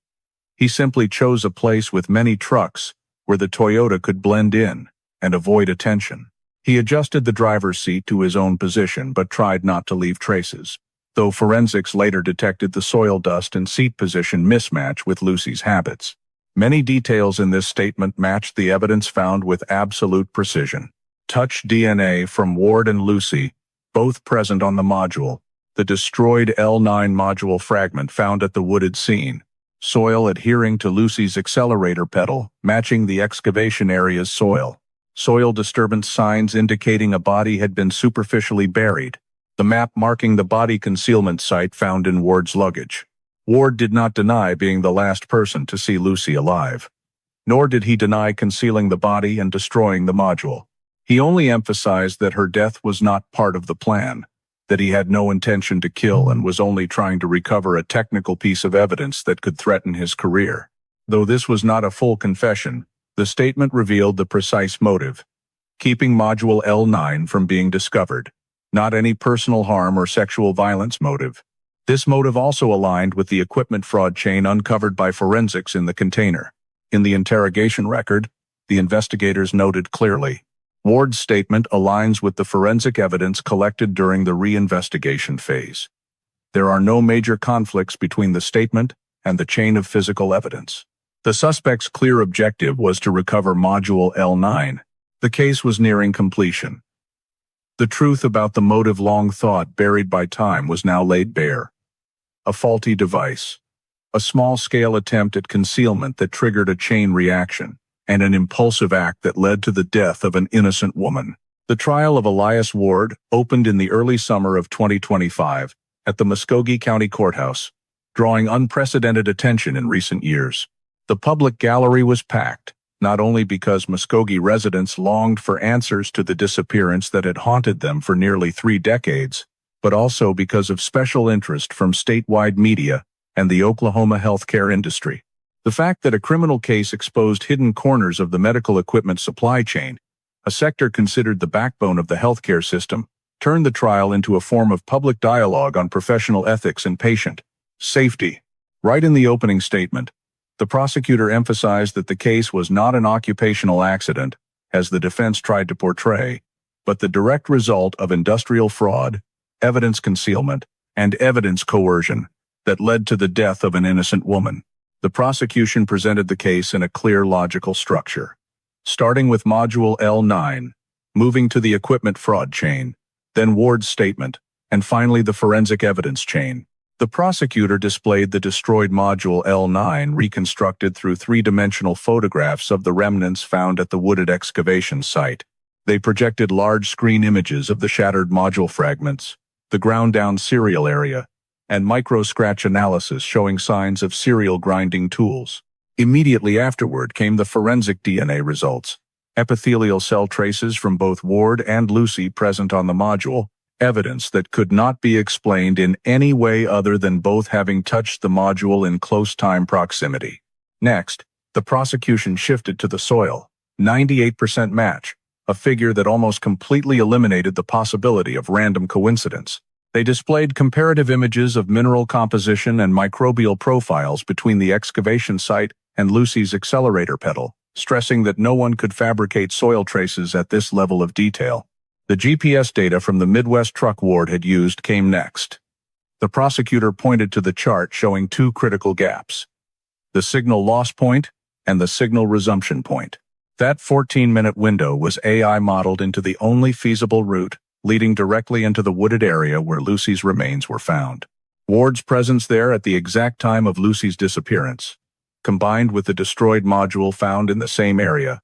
He simply chose a place with many trucks where the Toyota could blend in and avoid attention. He adjusted the driver's seat to his own position but tried not to leave traces, though forensics later detected the soil dust and seat position mismatch with Lucy's habits. Many details in this statement matched the evidence found with absolute precision. Touch DNA from Ward and Lucy, both present on the module. The destroyed L9 module fragment found at the wooded scene. Soil adhering to Lucy's accelerator pedal, matching the excavation area's soil. Soil disturbance signs indicating a body had been superficially buried. The map marking the body concealment site found in Ward's luggage. Ward did not deny being the last person to see Lucy alive. Nor did he deny concealing the body and destroying the module. He only emphasized that her death was not part of the plan, that he had no intention to kill and was only trying to recover a technical piece of evidence that could threaten his career. Though this was not a full confession, the statement revealed the precise motive: keeping module L9 from being discovered, not any personal harm or sexual violence motive. This motive also aligned with the equipment fraud chain uncovered by forensics in the container. In the interrogation record, the investigators noted clearly, Ward's statement aligns with the forensic evidence collected during the reinvestigation phase. There are no major conflicts between the statement and the chain of physical evidence. The suspect's clear objective was to recover module L9. The case was nearing completion. The truth about the motive long thought buried by time was now laid bare. A faulty device, a small-scale attempt at concealment that triggered a chain reaction, and an impulsive act that led to the death of an innocent woman. The trial of Elias Ward opened in the early summer of 2025 at the Muskogee County Courthouse, drawing unprecedented attention in recent years. The public gallery was packed, not only because Muskogee residents longed for answers to the disappearance that had haunted them for nearly 3 decades, but also because of special interest from statewide media and the Oklahoma healthcare industry. The fact that a criminal case exposed hidden corners of the medical equipment supply chain, a sector considered the backbone of the healthcare system, turned the trial into a form of public dialogue on professional ethics and patient safety. Right in the opening statement, the prosecutor emphasized that the case was not an occupational accident, as the defense tried to portray, but the direct result of industrial fraud, evidence concealment, and evidence coercion that led to the death of an innocent woman. The prosecution presented the case in a clear logical structure, starting with module L9, moving to the equipment fraud chain, then Ward's statement, and finally the forensic evidence chain. The prosecutor displayed the destroyed module L9 reconstructed through 3-dimensional photographs of the remnants found at the wooded excavation site. They projected large screen images of the shattered module fragments, the ground-down serial area, and micro-scratch analysis showing signs of serial grinding tools. Immediately afterward came the forensic DNA results, epithelial cell traces from both Ward and Lucy present on the module, evidence that could not be explained in any way other than both having touched the module in close time proximity. Next, the prosecution shifted to the soil, 98% match, a figure that almost completely eliminated the possibility of random coincidence. They displayed comparative images of mineral composition and microbial profiles between the excavation site and Lucy's accelerator pedal, stressing that no one could fabricate soil traces at this level of detail. The GPS data from the Midwest truck Ward had used came next. The prosecutor pointed to the chart showing 2 critical gaps: the signal loss point and the signal resumption point. That 14-minute window was AI modeled into the only feasible route, leading directly into the wooded area where Lucy's remains were found. Ward's presence there at the exact time of Lucy's disappearance, combined with the destroyed module found in the same area,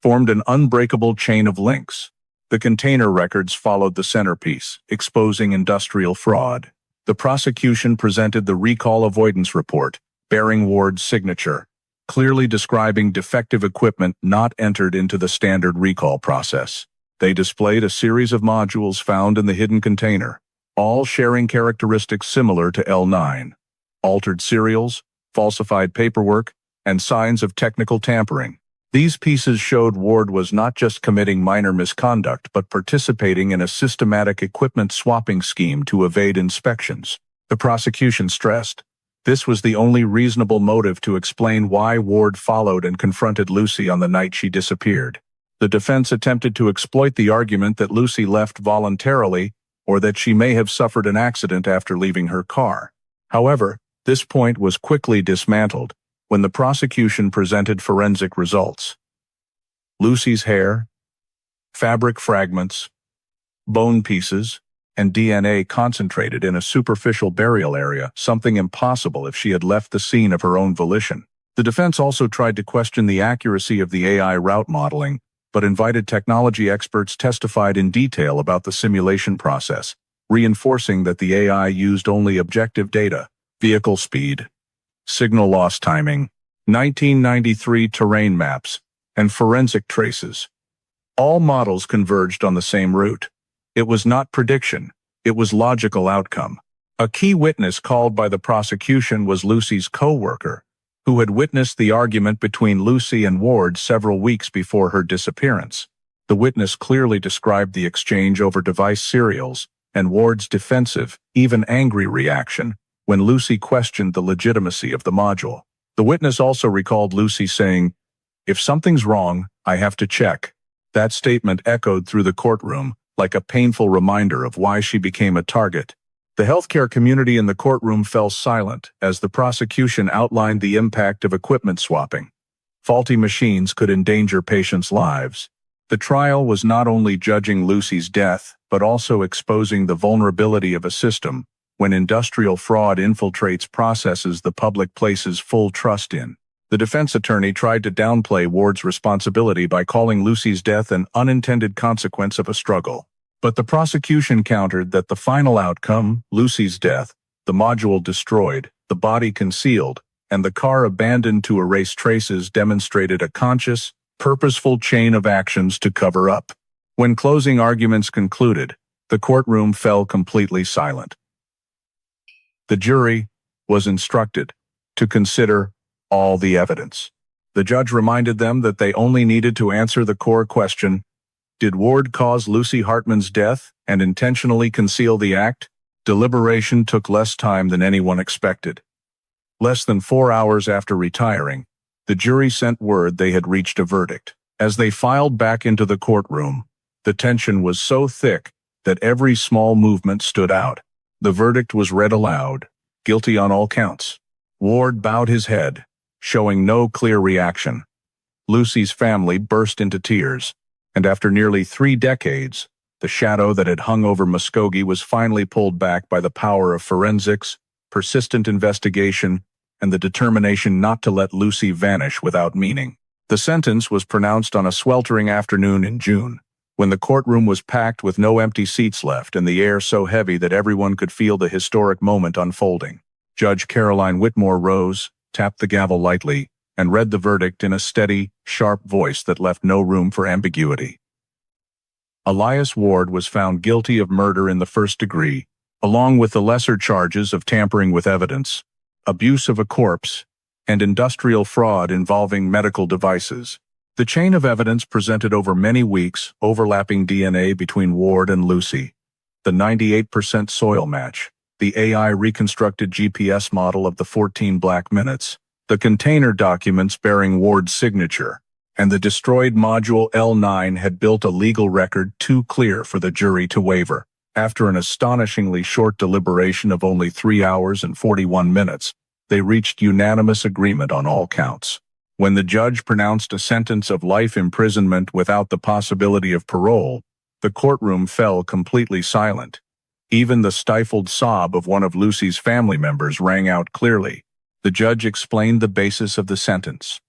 formed an unbreakable chain of links. The container records followed the centerpiece, exposing industrial fraud. The prosecution presented the recall avoidance report, bearing Ward's signature, clearly describing defective equipment not entered into the standard recall process. They displayed a series of modules found in the hidden container, all sharing characteristics similar to L9: altered serials, falsified paperwork, and signs of technical tampering. These pieces showed Ward was not just committing minor misconduct but participating in a systematic equipment swapping scheme to evade inspections. The prosecution stressed, This was the only reasonable motive to explain why Ward followed and confronted Lucy on the night she disappeared. The defense attempted to exploit the argument that Lucy left voluntarily or that she may have suffered an accident after leaving her car. However, this point was quickly dismantled when the prosecution presented forensic results. Lucy's hair, fabric fragments, bone pieces, and DNA concentrated in a superficial burial area, something impossible if she had left the scene of her own volition. The defense also tried to question the accuracy of the AI route modeling, but invited technology experts testified in detail about the simulation process, reinforcing that the AI used only objective data, vehicle speed, signal loss timing, 1993 terrain maps, and forensic traces. All models converged on the same route. It was not prediction, it was logical outcome. A key witness called by the prosecution was Lucy's co-worker, who had witnessed the argument between Lucy and Ward several weeks before her disappearance. The witness clearly described the exchange over device serials and Ward's defensive, even angry reaction when Lucy questioned the legitimacy of the module. The witness also recalled Lucy saying, "If something's wrong, I have to check." That statement echoed through the courtroom, like a painful reminder of why she became a target. The healthcare community in the courtroom fell silent as the prosecution outlined the impact of equipment swapping. Faulty machines could endanger patients' lives. The trial was not only judging Lucy's death, but also exposing the vulnerability of a system when industrial fraud infiltrates processes the public places full trust in. The defense attorney tried to downplay Ward's responsibility by calling Lucy's death an unintended consequence of a struggle. But the prosecution countered that the final outcome, Lucy's death, the module destroyed, the body concealed, and the car abandoned to erase traces demonstrated a conscious, purposeful chain of actions to cover up. When closing arguments concluded, the courtroom fell completely silent. The jury was instructed to consider all the evidence. The judge reminded them that they only needed to answer the core question: did Ward cause Lucy Hartman's death and intentionally conceal the act? Deliberation took less time than anyone expected. Less than 4 hours after retiring, the jury sent word they had reached a verdict. As they filed back into the courtroom, the tension was so thick that every small movement stood out. The verdict was read aloud, guilty on all counts. Ward bowed his head, showing no clear reaction. Lucy's family burst into tears, and after nearly 3 decades, the shadow that had hung over Muskogee was finally pulled back by the power of forensics, persistent investigation, and the determination not to let Lucy vanish without meaning. The sentence was pronounced on a sweltering afternoon in June, when the courtroom was packed with no empty seats left and the air so heavy that everyone could feel the historic moment unfolding. Judge Caroline Whitmore rose, tapped the gavel lightly, and read the verdict in a steady, sharp voice that left no room for ambiguity. Elias Ward was found guilty of murder in the first degree, along with the lesser charges of tampering with evidence, abuse of a corpse, and industrial fraud involving medical devices. The chain of evidence presented over many weeks, overlapping DNA between Ward and Lucy, the 98% soil match, the AI reconstructed GPS model of the 14 black minutes, the container documents bearing Ward's signature, and the destroyed module L9 had built a legal record too clear for the jury to waver. After an astonishingly short deliberation of only 3 hours and 41 minutes, they reached unanimous agreement on all counts. When the judge pronounced a sentence of life imprisonment without the possibility of parole, the courtroom fell completely silent. Even the stifled sob of one of Lucy's family members rang out clearly. The judge explained the basis of the sentence.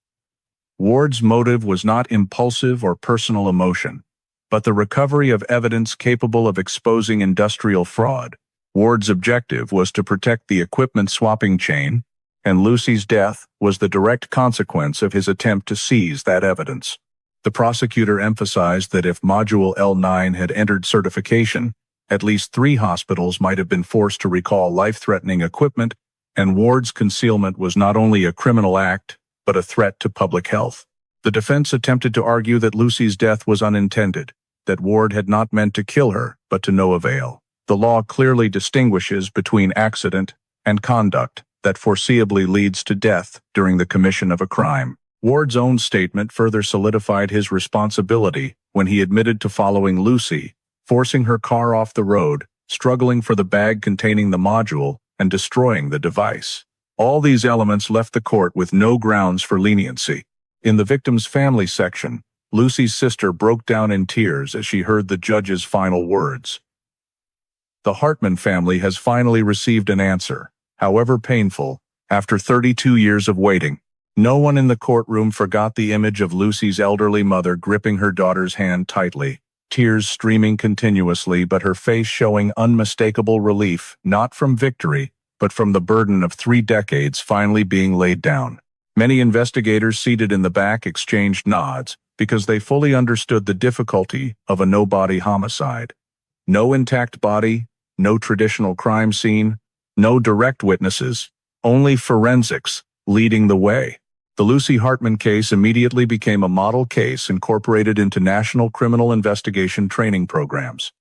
Ward's motive was not impulsive or personal emotion, but the recovery of evidence capable of exposing industrial fraud. Ward's objective was to protect the equipment swapping chain, and Lucy's death was the direct consequence of his attempt to seize that evidence. The prosecutor emphasized that if Module L9 had entered certification, at least 3 hospitals might have been forced to recall life-threatening equipment, and Ward's concealment was not only a criminal act, but a threat to public health. The defense attempted to argue that Lucy's death was unintended, that Ward had not meant to kill her, but to no avail. The law clearly distinguishes between accident and conduct. that foreseeably leads to death during the commission of a crime. Ward's own statement further solidified his responsibility when he admitted to following Lucy, forcing her car off the road, struggling for the bag containing the module, and destroying the device. All these elements left the court with no grounds for leniency. In the victim's family section, Lucy's sister broke down in tears as she heard the judge's final words. The Hartman family has finally received an answer, however painful, after 32 years of waiting. No one in the courtroom forgot the image of Lucy's elderly mother gripping her daughter's hand tightly, tears streaming continuously but her face showing unmistakable relief, not from victory, but from the burden of 3 decades finally being laid down. Many investigators seated in the back exchanged nods because they fully understood the difficulty of a no-body homicide. No intact body, no traditional crime scene, no direct witnesses, only forensics leading the way. The Lucy Hartman case immediately became a model case incorporated into national criminal investigation training programs,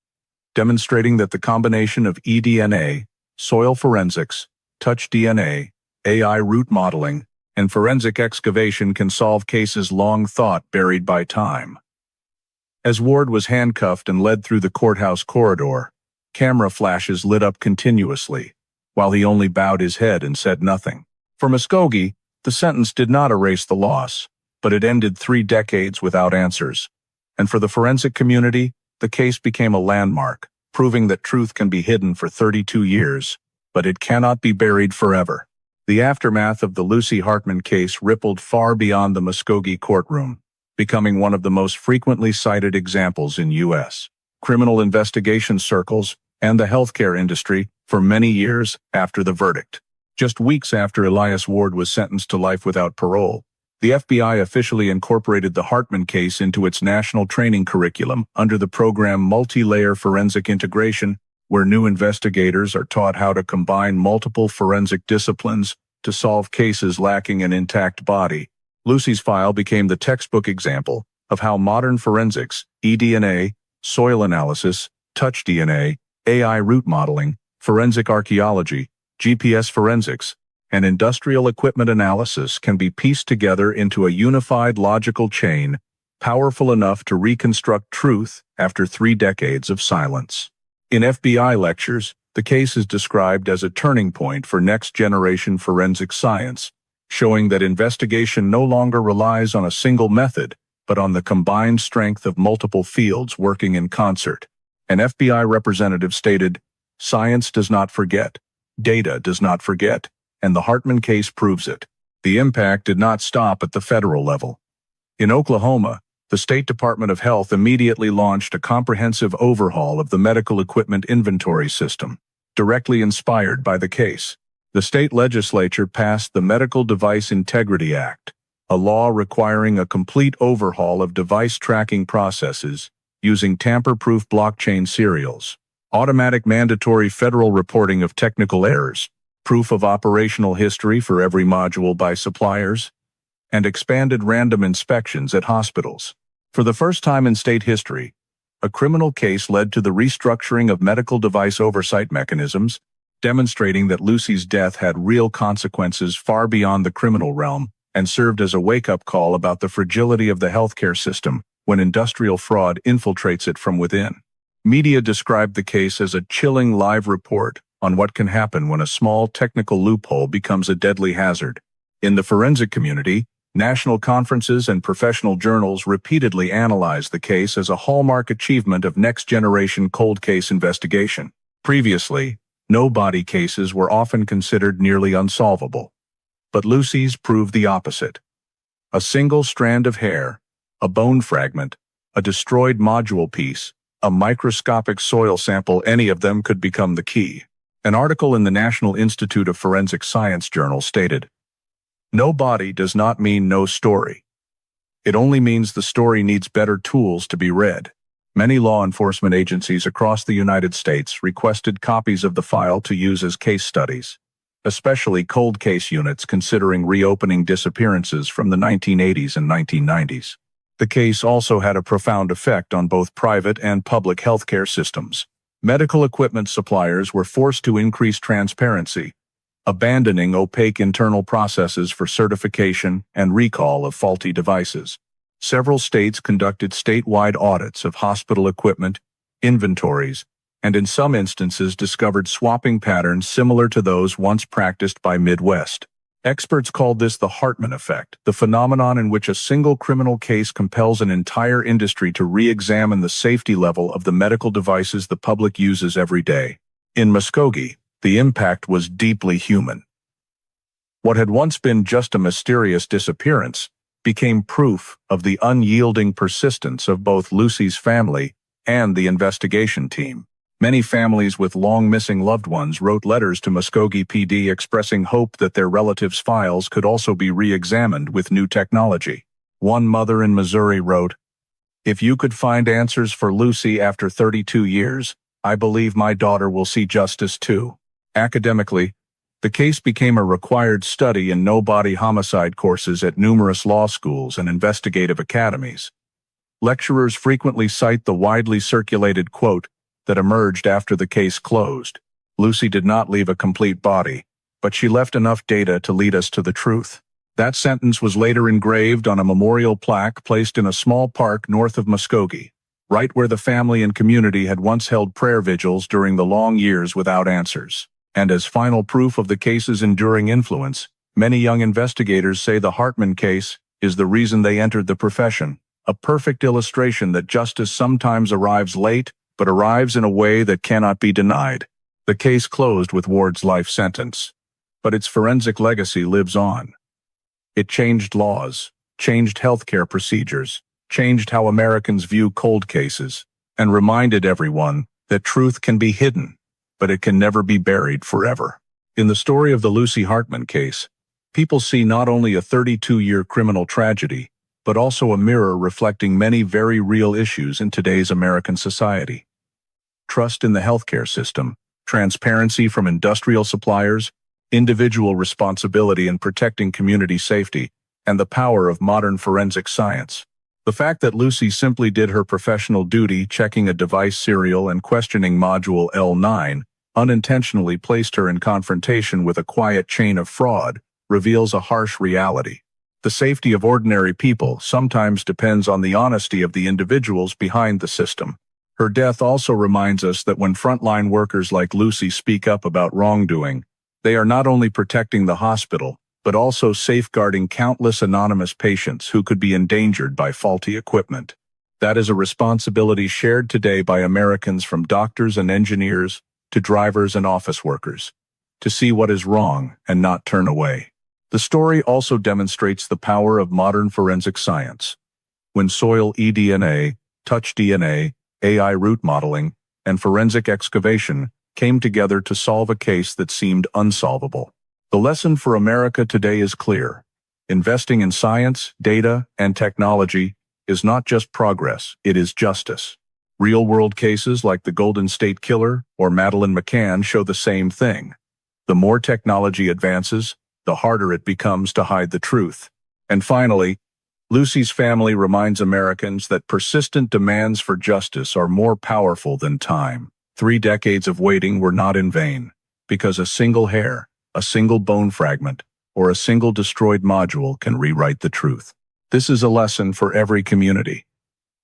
demonstrating that the combination of eDNA, soil forensics, touch DNA, AI root modeling, and forensic excavation can solve cases long thought buried by time. As Ward was handcuffed and led through the courthouse corridor, camera flashes lit up continuously, while he only bowed his head and said nothing. For Muskogee, the sentence did not erase the loss, but it ended 3 decades without answers. And for the forensic community, the case became a landmark, proving that truth can be hidden for 32 years, but it cannot be buried forever. The aftermath of the Lucy Hartman case rippled far beyond the Muskogee courtroom, becoming one of the most frequently cited examples in U.S. criminal investigation circles and the healthcare industry for many years after the verdict. Just weeks after Elias Ward was sentenced to life without parole, the FBI officially incorporated the Hartman case into its national training curriculum under the program Multi-Layer Forensic Integration, where new investigators are taught how to combine multiple forensic disciplines to solve cases lacking an intact body. Lucy's file became the textbook example of how modern forensics, eDNA, soil analysis, touch DNA, AI root modeling, forensic archaeology, GPS forensics, and industrial equipment analysis can be pieced together into a unified logical chain, powerful enough to reconstruct truth after 3 decades of silence. In FBI lectures, the case is described as a turning point for next-generation forensic science, showing that investigation no longer relies on a single method, but on the combined strength of multiple fields working in concert. An FBI representative stated, "Science does not forget. Data does not forget, and the Hartman case proves it." The impact did not stop at the federal level. In Oklahoma, the State Department of Health immediately launched a comprehensive overhaul of the medical equipment inventory system, directly inspired by the case. The state legislature passed the Medical Device Integrity Act, a law requiring a complete overhaul of device tracking processes using tamper-proof blockchain serials, automatic mandatory federal reporting of technical errors, proof of operational history for every module by suppliers, and expanded random inspections at hospitals. For the first time in state history, a criminal case led to the restructuring of medical device oversight mechanisms, demonstrating that Lucy's death had real consequences far beyond the criminal realm and served as a wake-up call about the fragility of the healthcare system when industrial fraud infiltrates it from within. Media described the case as a chilling live report on what can happen when a small technical loophole becomes a deadly hazard. In the forensic community, national conferences and professional journals repeatedly analyzed the case as a hallmark achievement of next-generation cold case investigation. Previously, no-body cases were often considered nearly unsolvable. But Lucy's proved the opposite. A single strand of hair, a bone fragment, a destroyed module piece, a microscopic soil sample, any of them could become the key. An article in the National Institute of Forensic Science journal stated, "No body does not mean no story. It only means the story needs better tools to be read." Many law enforcement agencies across the United States requested copies of the file to use as case studies, especially cold case units considering reopening disappearances from the 1980s and 1990s. The case also had a profound effect on both private and public healthcare systems. Medical equipment suppliers were forced to increase transparency, abandoning opaque internal processes for certification and recall of faulty devices. Several states conducted statewide audits of hospital equipment, inventories, and in some instances discovered swapping patterns similar to those once practiced by Midwest. Experts called this the Hartman effect, the phenomenon in which a single criminal case compels an entire industry to re-examine the safety level of the medical devices the public uses every day. In Muskogee, the impact was deeply human. What had once been just a mysterious disappearance became proof of the unyielding persistence of both Lucy's family and the investigation team. Many families with long-missing loved ones wrote letters to Muskogee PD expressing hope that their relatives' files could also be re-examined with new technology. One mother in Missouri wrote, "If you could find answers for Lucy after 32 years, I believe my daughter will see justice too." Academically, the case became a required study in no-body homicide courses at numerous law schools and investigative academies. Lecturers frequently cite the widely circulated quote that emerged after the case closed. "Lucy did not leave a complete body, but she left enough data to lead us to the truth." That sentence was later engraved on a memorial plaque placed in a small park north of Muskogee, right where the family and community had once held prayer vigils during the long years without answers. And as final proof of the case's enduring influence, many young investigators say the Hartman case is the reason they entered the profession, a perfect illustration that justice sometimes arrives late, but arrives in a way that cannot be denied. The case closed with Ward's life sentence, but its forensic legacy lives on. It changed laws, changed healthcare procedures, changed how Americans view cold cases, and reminded everyone that truth can be hidden, but it can never be buried forever. In the story of the Lucy Hartman case, people see not only a 32-year criminal tragedy, but also a mirror reflecting many very real issues in today's American society. Trust in the healthcare system, transparency from industrial suppliers, individual responsibility in protecting community safety, and the power of modern forensic science. The fact that Lucy simply did her professional duty checking a device serial and questioning module L9 unintentionally placed her in confrontation with a quiet chain of fraud reveals a harsh reality. The safety of ordinary people sometimes depends on the honesty of the individuals behind the system. Her death also reminds us that when frontline workers like Lucy speak up about wrongdoing, they are not only protecting the hospital, but also safeguarding countless anonymous patients who could be endangered by faulty equipment. That is a responsibility shared today by Americans from doctors and engineers to drivers and office workers, to see what is wrong and not turn away. The story also demonstrates the power of modern forensic science. When soil eDNA, touch DNA, AI root modeling, and forensic excavation came together to solve a case that seemed unsolvable. The lesson for America today is clear. Investing in science, data, and technology is not just progress, it is justice. Real-world cases like the Golden State Killer or Madeleine McCann show the same thing. The more technology advances, the harder it becomes to hide the truth. And finally, Lucy's family reminds Americans that persistent demands for justice are more powerful than time. 3 decades of waiting were not in vain, because a single hair, a single bone fragment, or a single destroyed module can rewrite the truth. This is a lesson for every community.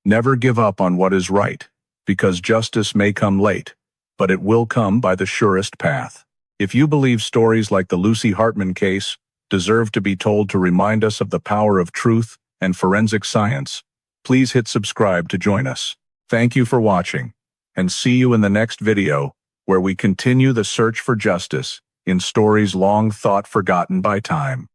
Never give up on what is right, because justice may come late, but it will come by the surest path. If you believe stories like the Lucy Hartman case deserve to be told to remind us of the power of truth and forensic science, please hit subscribe to join us. Thank you for watching, and see you in the next video, where we continue the search for justice in stories long thought forgotten by time.